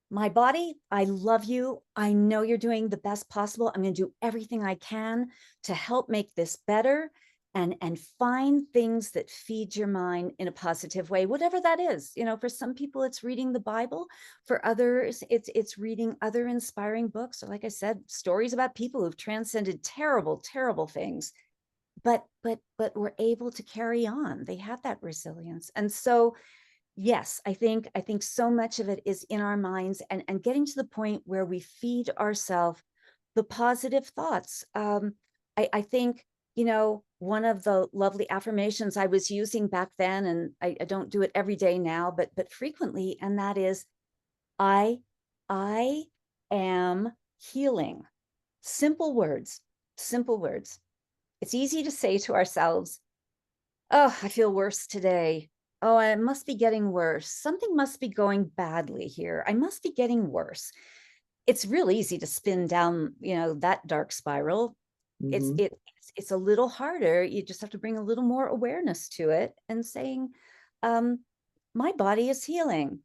my body, I love you. I know you're doing the best possible. I'm going to do everything I can to help make this better and find things that feed your mind in a positive way, whatever that is. For some people, it's reading the Bible. For others, it's reading other inspiring books. Or like I said, stories about people who've transcended terrible, terrible things, but were able to carry on. They have that resilience. And so yes, I think so much of it is in our minds and getting to the point where we feed ourselves the positive thoughts. I think one of the lovely affirmations I was using back then, and I don't do it every day now, but frequently, and that is, I am healing. Simple words, simple words. It's easy to say to ourselves, oh, I feel worse today. Oh, I must be getting worse. Something must be going badly here. I must be getting worse. It's real easy to spin down, that dark spiral. It's Mhm. it's a little harder. You just have to bring a little more awareness to it and saying, um, my body is healing.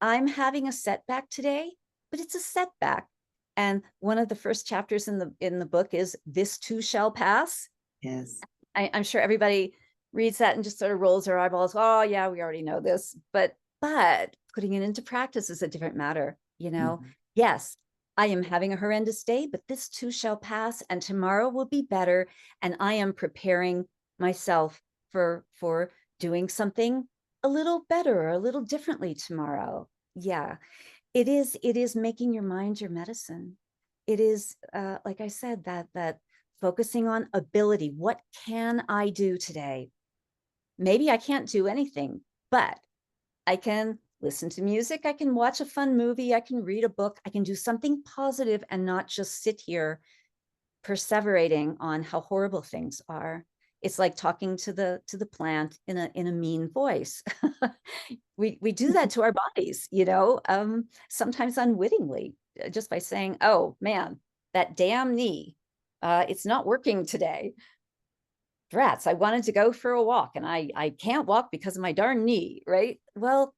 I'm having a setback today, but it's a setback. And one of the first chapters in the book is this too shall pass. Yes. I'm sure everybody reads that and just sort of rolls their eyeballs. Oh yeah, we already know this. But putting it into practice is a different matter. Mhm. Yes, I am having a horrendous day, but this too shall pass, and tomorrow will be better. And I am preparing myself for doing something a little better or a little differently tomorrow. Yeah, it is making your mind your medicine. It is, like I said, that focusing on ability. What can I do today? Maybe I can't do anything, but I can listen to music, I can watch a fun movie, I can read a book, I can do something positive and not just sit here perseverating on how horrible things are. It's like talking to the plant in a mean voice. We do that to our bodies, sometimes unwittingly, just by saying, "Oh man, that damn knee, it's not working today. Drats, I wanted to go for a walk and I can't walk because of my darn knee," right? Well,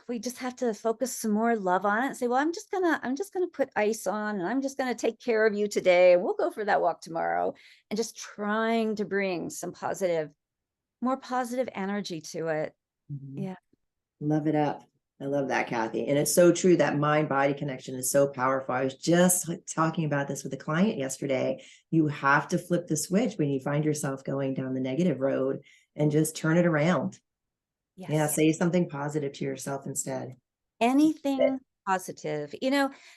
we just have to focus some more love on it and say, well, I'm just gonna put ice on and I'm just gonna take care of you today. And we'll go for that walk tomorrow. And just trying to bring some more positive energy to it. Mhm. Yeah. Love it up. I love that, Kathy. And it's so true that mind body connection is so powerful. I was just talking about this with a client yesterday. You have to flip the switch when you find yourself going down the negative road and just turn it around. Yeah, Yes. say something positive to yourself instead. Anything positive.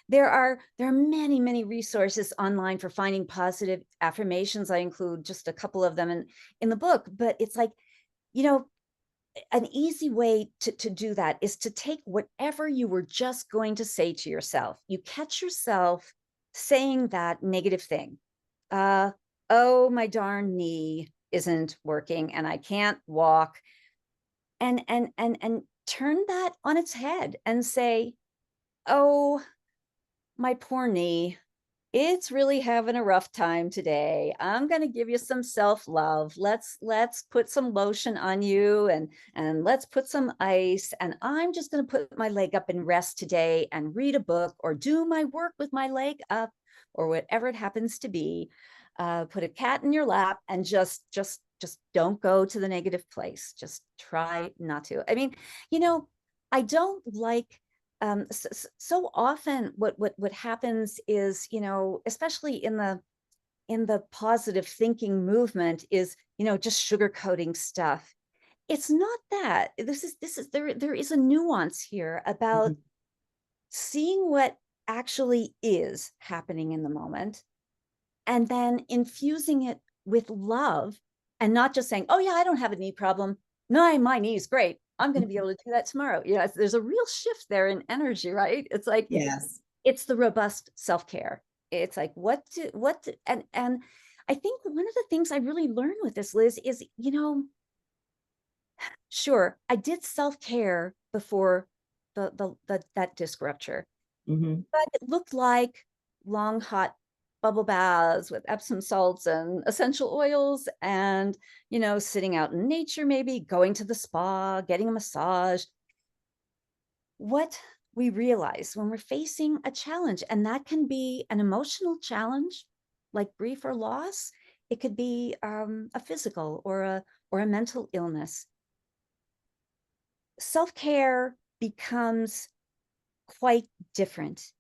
There are many resources online for finding positive affirmations. I include just a couple of them in the book, but it's like, you know, an easy way to do that is to take whatever you were just going to say to yourself. You catch yourself saying that negative thing. Uh, oh, my darn knee isn't working and I can't walk. And turn that on its head and say, oh, my poor knee, it's really having a rough time today. I'm going to give you some self-love. Let's put some lotion on you and let's put some ice, and I'm just going to put my leg up and rest today and read a book or do my work with my leg up or whatever it happens to be. Put a cat in your lap and just don't go to the negative place. Just try not to. I mean, I don't like so often what happens is, especially in the positive thinking movement, is, just sugarcoating stuff. It's not that. There is a nuance here about Mhm. seeing what actually is happening in the moment and then infusing it with love, and not just saying, oh yeah, I don't have a knee problem. No, my knee is great. I'm going to be able to do that tomorrow. There's a real shift there in energy, right? It's like, Yes. it's the robust self-care. It's like, and I think one of the things I really learned with this, Liz, is, sure, I did self-care before that disc rupture, Mhm. but it looked like long, hot bubble baths with Epsom salts and essential oils and, sitting out in nature, maybe going to the spa, getting a massage. What we realize when we're facing a challenge, and that can be an emotional challenge like grief or loss, it could be a physical or a mental illness. Self-care becomes quite different.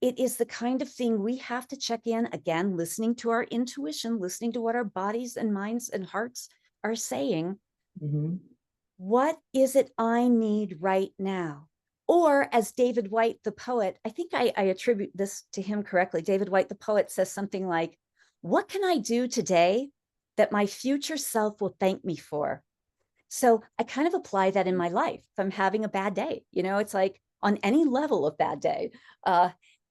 It is the kind of thing we have to check in, again, listening to our intuition, listening to what our bodies and minds and hearts are saying. Mhm. What is it I need right now? Or, as David White, the poet, I think I attribute this to him correctly. David White, the poet, says something like, what can I do today that my future self will thank me for. So I kind of apply that in my life. If I'm having a bad day, it's like on any level of bad day,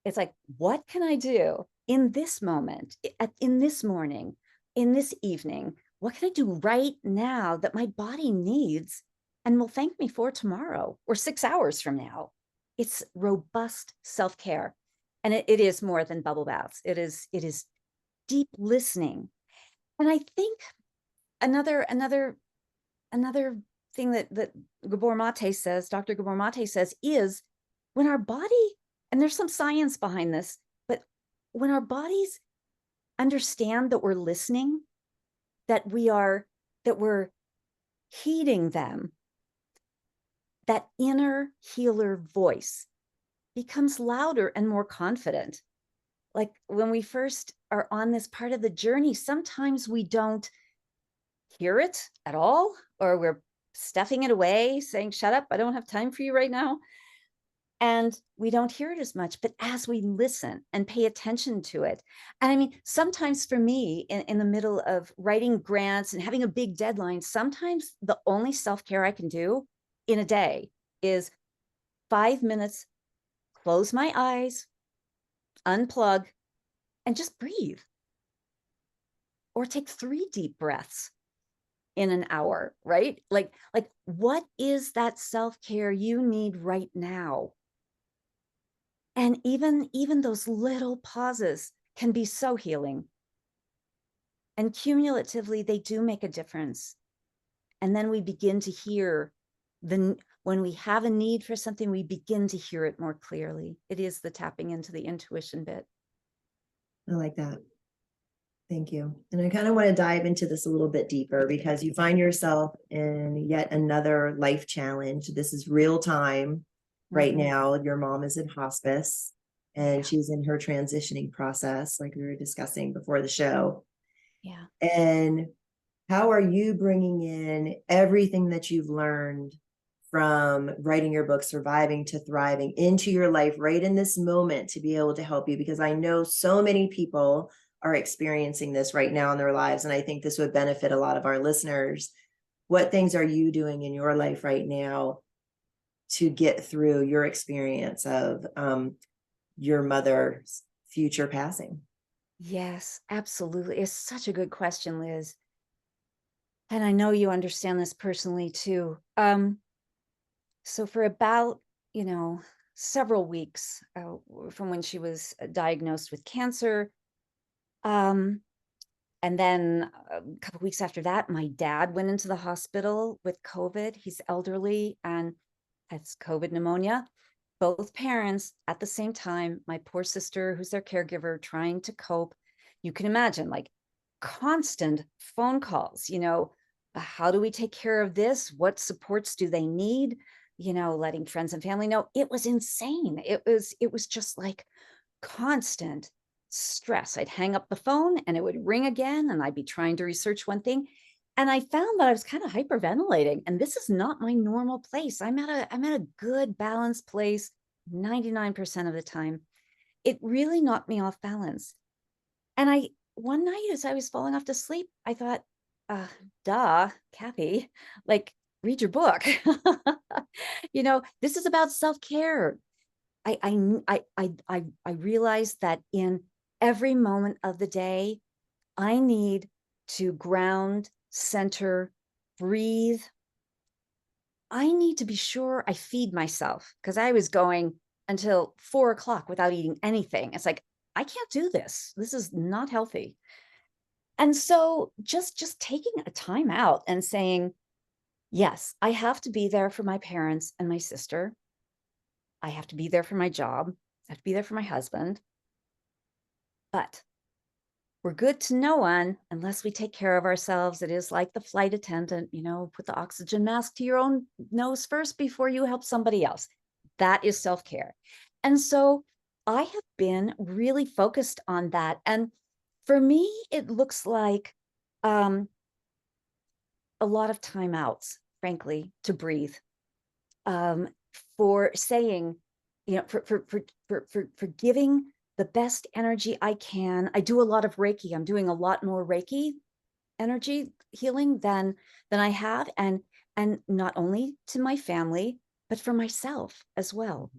it's like, what can I do in this moment, in this morning, in this evening? What can I do right now that my body needs and will thank me for tomorrow or 6 hours from now? It's robust self-care. And it is more than bubble baths. It is deep listening. And I think another thing that Gabor Mate says, Dr. Gabor Mate says, is when our body, and there's some science behind this, but when our bodies understand that we're listening, that we're heeding them, that inner healer voice becomes louder and more confident. Like when we first are on this part of the journey, sometimes we don't hear it at all, or we're stuffing it away, saying, shut up, I don't have time for you right now. And we don't hear it as much. But as we listen and pay attention to it, and I mean, sometimes for me, in the middle of writing grants and having a big deadline, sometimes the only self-care I can do in a day is 5 minutes, close my eyes, unplug, and just breathe. Or take 3 deep breaths in an hour, right? Like what is that self-care you need right now? And even those little pauses can be so healing. And cumulatively, they do make a difference. And then we begin to hear when we have a need for something, we begin to hear it more clearly. It is the tapping into the intuition bit. I like that. Thank you. And I kind of want to dive into this a little bit deeper because you find yourself in yet another life challenge. This is real time right now. Your mom is in hospice and she's in her transitioning process, like we were discussing before the show. Yeah. And how are you bringing in everything that you've learned from writing your book, Surviving to Thriving, into your life right in this moment to be able to help you? Because I know so many people are experiencing this right now in their lives. And I think this would benefit a lot of our listeners. What things are you doing in your life right now to get through your experience of your mother's future passing? Yes, absolutely. It's such a good question, Liz. And I know you understand this personally too. So for about, several weeks from when she was diagnosed with cancer, and then a couple weeks after that, my dad went into the hospital with COVID. He's elderly and has COVID pneumonia. Both parents at the same time, my poor sister, who's their caregiver, trying to cope. You can imagine, like, constant phone calls, how do we take care of this? What supports do they need? Letting friends and family know. It was insane. It was just like constant stress. I'd hang up the phone and it would ring again, and I'd be trying to research one thing. And I found that I was kind of hyperventilating, and this is not my normal place. I'm at a good balanced place 99% of the time. It really knocked me off balance. And one night as I was falling off to sleep, I thought, duh, Kathy, like, read your book. This is about self-care. I realized that in every moment of the day, I need to ground, center, breathe. I need to be sure I feed myself, because I was going until 4 o'clock without eating anything. It's like, I can't do this. This is not healthy. And so just taking a time out and saying, yes, I have to be there for my parents and my sister. I have to be there for my job. I have to be there for my husband. But we're good to no one unless we take care of ourselves. It is like the flight attendant, put the oxygen mask to your own nose first before you help somebody else. That is self-care. And so I have been really focused on that. And for me, it looks like a lot of timeouts, frankly, to breathe. For saying, for giving the best energy I can. I do a lot of Reiki. I'm doing a lot more Reiki energy healing than I have, and not only to my family, but for myself as well.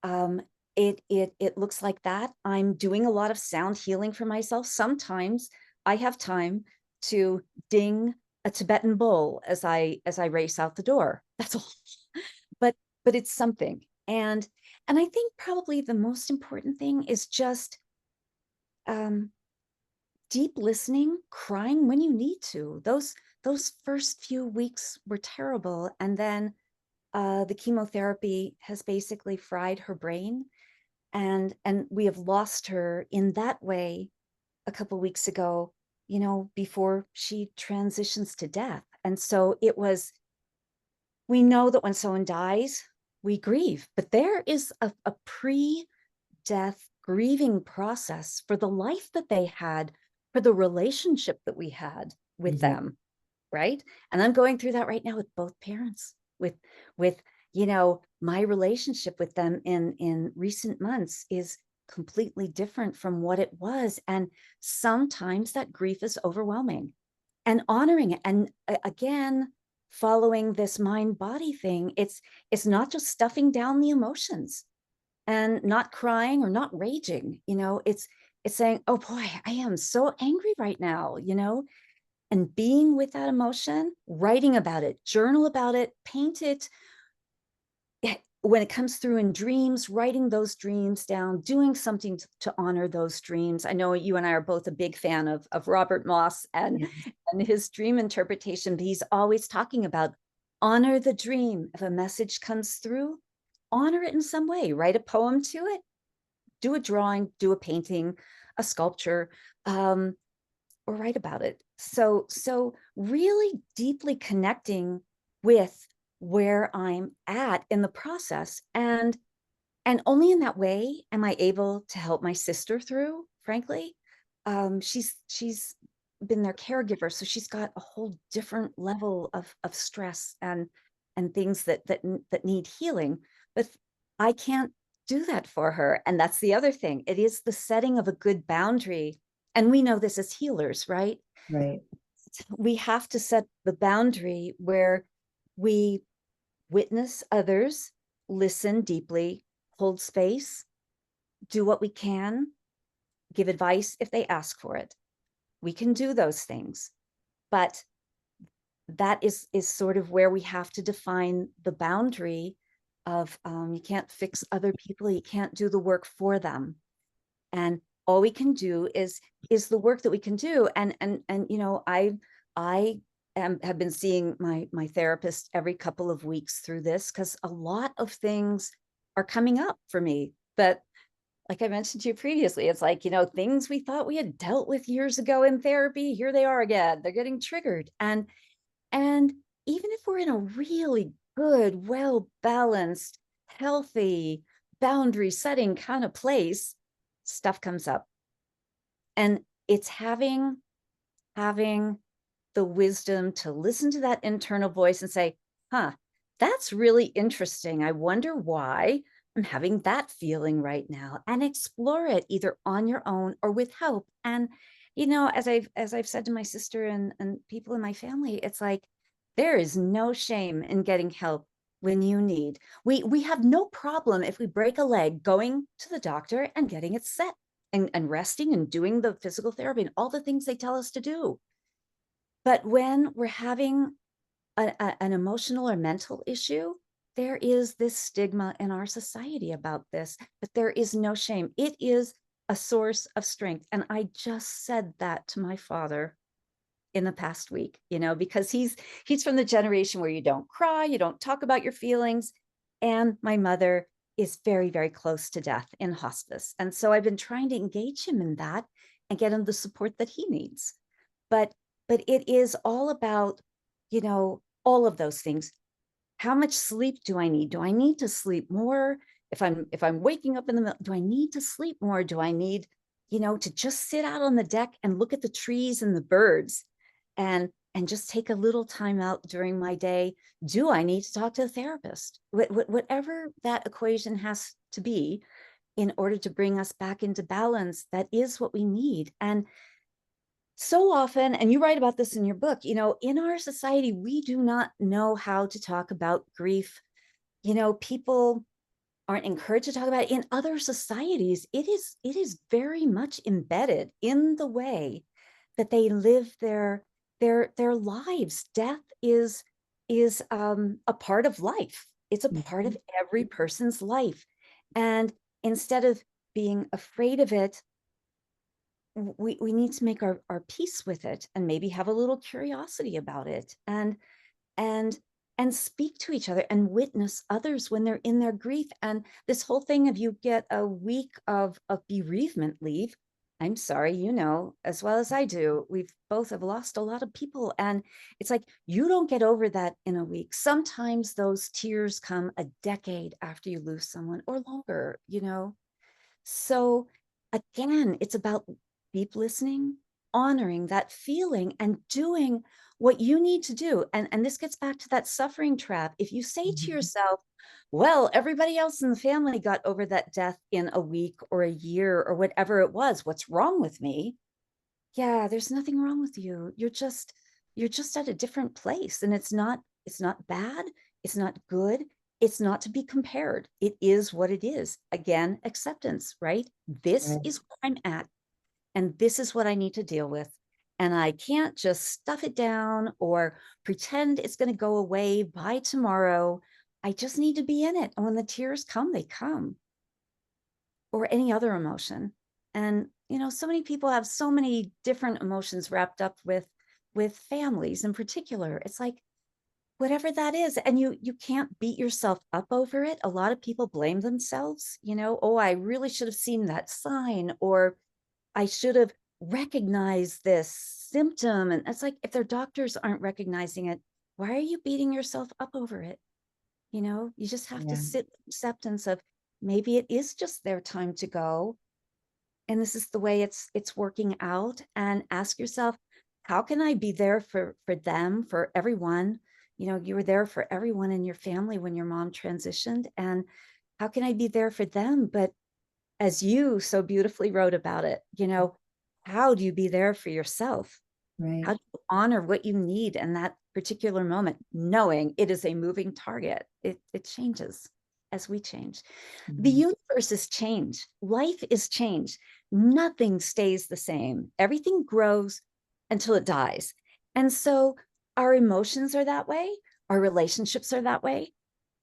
Um, it looks like that. I'm doing a lot of sound healing for myself. Sometimes I have time to ding a Tibetan bowl as I race out the door. That's all. But it's something. And I think probably the most important thing is just um, deep listening, crying when you need to. Those first few weeks were terrible, and then the chemotherapy has basically fried her brain, and we have lost her in that way a couple weeks ago, before she transitions to death. And so it was, we know that when someone dies, we grieve, but there is a pre-death grieving process for the life that they had, for the relationship that we had with them, right? And I'm going through that right now with both parents, with my relationship with them in recent months is completely different from what it was, and sometimes that grief is overwhelming, and honoring it. And again, following this mind body thing, it's not just stuffing down the emotions and not crying or not raging. It's saying, oh boy, I am so angry right now, and being with that emotion, writing about it, journal about it, paint it. When it comes through in dreams, writing those dreams down, doing something to honor those dreams. I know you and I are both a big fan of Robert Moss and his dream interpretation, but he's always talking about honor the dream. If a message comes through, honor it in some way, write a poem to it, do a drawing, do a painting, a sculpture, or write about it. So really deeply connecting with where I'm at in the process. And only in that way am I able to help my sister through, frankly. She's been their caregiver, so she's got a whole different level of stress and things that need healing. But I can't do that for her. And that's the other thing. It is the setting of a good boundary. And we know this as healers, right? Right. We have to set the boundary where we witness others, listen deeply, hold space, do what we can, give advice if they ask for it. We can do those things, but that is sort of where we have to define the boundary of you can't fix other people, you can't do the work for them, and all we can do is the work that we can do. And I have been seeing my therapist every couple of weeks through this, because a lot of things are coming up for me that, like I mentioned to you previously, it's like, things we thought we had dealt with years ago in therapy, here they are again, they're getting triggered. And even if we're in a really good, well balanced, healthy, boundary setting kind of place, stuff comes up. And it's having the wisdom to listen to that internal voice and say, that's really interesting. I wonder why I'm having that feeling right now, and explore it either on your own or with help. And, as I've said to my sister and people in my family, it's like, there is no shame in getting help when you need. We have no problem if we break a leg going to the doctor and getting it set, and resting and doing the physical therapy and all the things they tell us to do. But when we're having an emotional or mental issue, there is this stigma in our society about this, but there is no shame. It is a source of strength. And I just said that to my father in the past week, because he's from the generation where you don't cry, you don't talk about your feelings. And my mother is very, very close to death in hospice. And so I've been trying to engage him in that and get him the support that he needs. But it is all about, all of those things. How much sleep do I need? Do I need to sleep more? If I'm waking up in the middle, do I need to sleep more? Do I need, to just sit out on the deck and look at the trees and the birds and just take a little time out during my day? Do I need to talk to a therapist? Whatever that equation has to be in order to bring us back into balance, that is what we need. And So often, and you write about this in your book, in our society, we do not know how to talk about grief. People aren't encouraged to talk about it. In other societies, it is very much embedded in the way that they live their lives. Death is a part of life. It's a part Mhm. of every person's life. And instead of being afraid of it, we need to make our peace with it, and maybe have a little curiosity about it, and and speak to each other and witness others when they're in their grief. And this whole thing of, you get a week of bereavement leave. I'm sorry, as well as I do, we've both have lost a lot of people, and it's like, you don't get over that in a week. Sometimes those tears come a decade after you lose someone, or longer. So again, it's about deep listening, honoring that feeling, and doing what you need to do. And this gets back to that suffering trap. If you say to Mhm. yourself, well, everybody else in the family got over that death in a week or a year or whatever it was, what's wrong with me? Yeah, there's nothing wrong with you. You're just at a different place, and it's not bad, it's not good, it's not to be compared. It is what it is. Again, acceptance, right? This Right. is what I'm at, and this is what I need to deal with. And I can't just stuff it down or pretend it's going to go away by tomorrow. I just need to be in it. And when the tears come, they come, or any other emotion. And so many people have so many different emotions wrapped up with families in particular. It's like, whatever that is, and you can't beat yourself up over it. A lot of people blame themselves, oh, I really should have seen that sign, or I should have recognized this symptom. And it's like, if their doctors aren't recognizing it, why are you beating yourself up over it? You just have to Yeah. sit with acceptance of, maybe it is just their time to go, and this is the way it's working out. And ask yourself, how can I be there for them, for everyone? You were there for everyone in your family when your mom transitioned, and how can I be there for them? But as you so beautifully wrote about it, how do you be there for yourself? Right. How do you honor what you need in that particular moment, knowing it is a moving target? It changes as we change. The Mhm. universe is change. Life is change. Nothing stays the same. Everything grows until it dies. And so our emotions are that way. Our relationships are that way.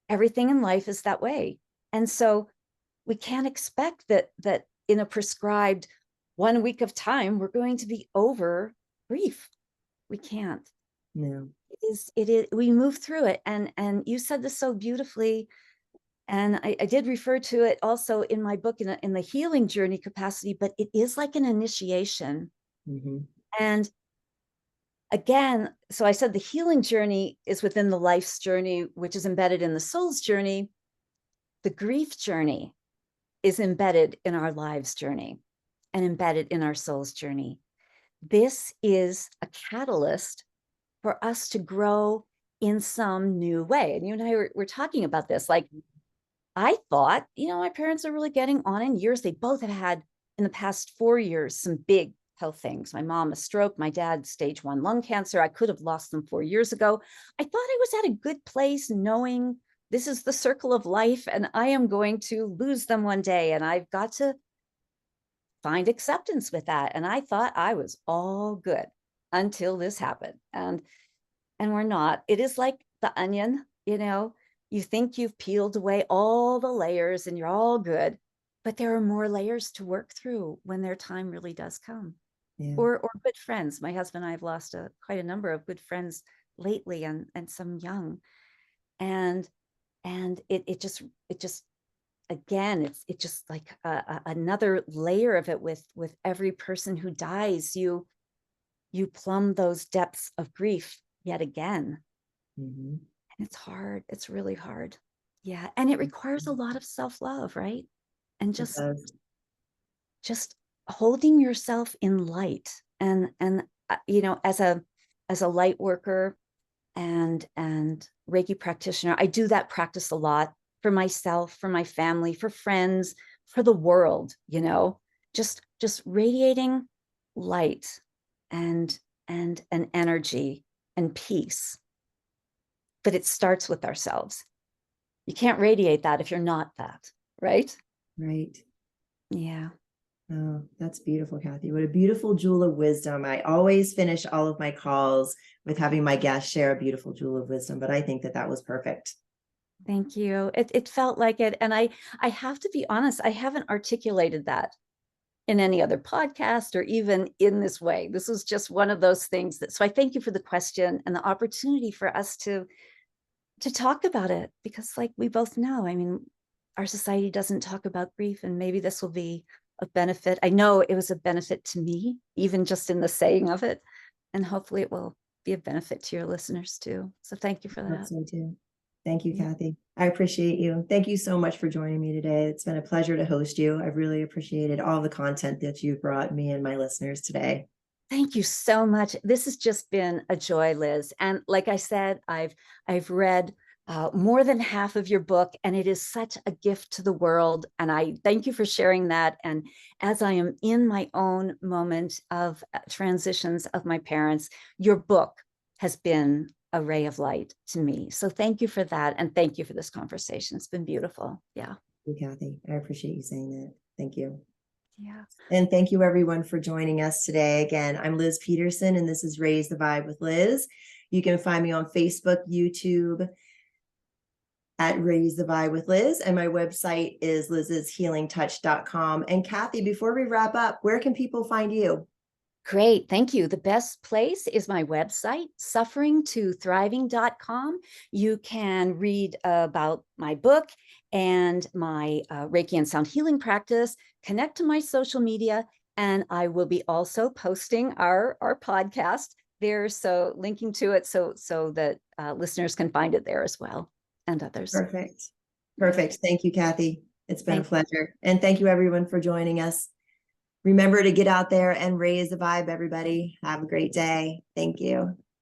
Everything in life is that way. And so we can't expect that in a prescribed 1 week of time, we're going to be over grief. We can't. No. It is, we move through it. And you said this so beautifully, and I did refer to it also in my book in the healing journey capacity, but it is like an initiation. Mhm. And again, so I said the healing journey is within the life's journey, which is embedded in the soul's journey. The grief journey is embedded in our lives journey and embedded in our soul's journey. This is a catalyst for us to grow in some new way. And you and I were talking about this. Like, I thought, my parents are really getting on in years. They both have had, in the past 4 years, some big health things. My mom, a stroke, my dad, stage 1 lung cancer. I could have lost them 4 years ago. I thought I was at a good place, knowing this is the circle of life and I am going to lose them one day. And I've got to find acceptance with that. And I thought I was all good until this happened. And we're not. It is like the onion. You think you've peeled away all the layers and you're all good, but there are more layers to work through when their time really does come. Yeah. Or good friends. My husband and I have lost quite a number of good friends lately, and some young. And it just again, it's just like another layer of it with every person who dies. You plumb those depths of grief yet again. Mhm. And it's hard. It's really hard. Yeah. And it requires a lot of self-love, right? And It does. just holding yourself in light. And as a light worker and Reiki practitioner, I do that practice a lot for myself, for my family, for friends, for the world, just radiating light. and an energy and peace. But it starts with ourselves. You can't radiate that if you're not that, right? Right. Yeah. Oh, that's beautiful, Kathy. What a beautiful jewel of wisdom. I always finish all of my calls with having my guests share a beautiful jewel of wisdom, but I think that that was perfect. Thank you. It felt like it. And I have to be honest, I haven't articulated that in any other podcast or even in this way. This was just one of those things that, so I thank you for the question and the opportunity for us to talk about it, because like we both know, I mean, our society doesn't talk about grief, and maybe this will be a benefit. I know it was a benefit to me, even just in the saying of it, and hopefully it will be a benefit to your listeners too. So thank you for I hope that. so too. Thank you, Yeah. Kathy. I appreciate you. Thank you so much for joining me today. It's been a pleasure to host you. I've really appreciated all the content that you've brought me and my listeners today. Thank you so much. This has just been a joy, Liz. And like I said, I've read more than half of your book, and it is such a gift to the world. And I thank you for sharing that. And as I am in my own moment of transitions of my parents, your book has been a ray of light to me. So thank you for that. And thank you for this conversation. It's been beautiful. Yeah. Thank you, Kathy. I appreciate you saying that. Thank you. Yeah. And thank you everyone for joining us today. Again, I'm Liz Peterson, and this is Raise the Vibe with Liz. You can find me on Facebook, YouTube, at Raise the Vibe with Liz, and my website is lizshealingtouch.com. And Kathy, before we wrap up, where can people find you? Great. Thank you. The best place is my website, sufferingtothriving.com. You can read about my book and my Reiki and sound healing practice, connect to my social media, and I will be also posting our podcast there. So linking to it so that listeners can find it there as well, and others. Perfect. Perfect. Thank you, Kathy. It's been a Thank you. pleasure. And thank you everyone for joining us. Remember to get out there and raise the vibe, everybody. Have a great day. Thank you.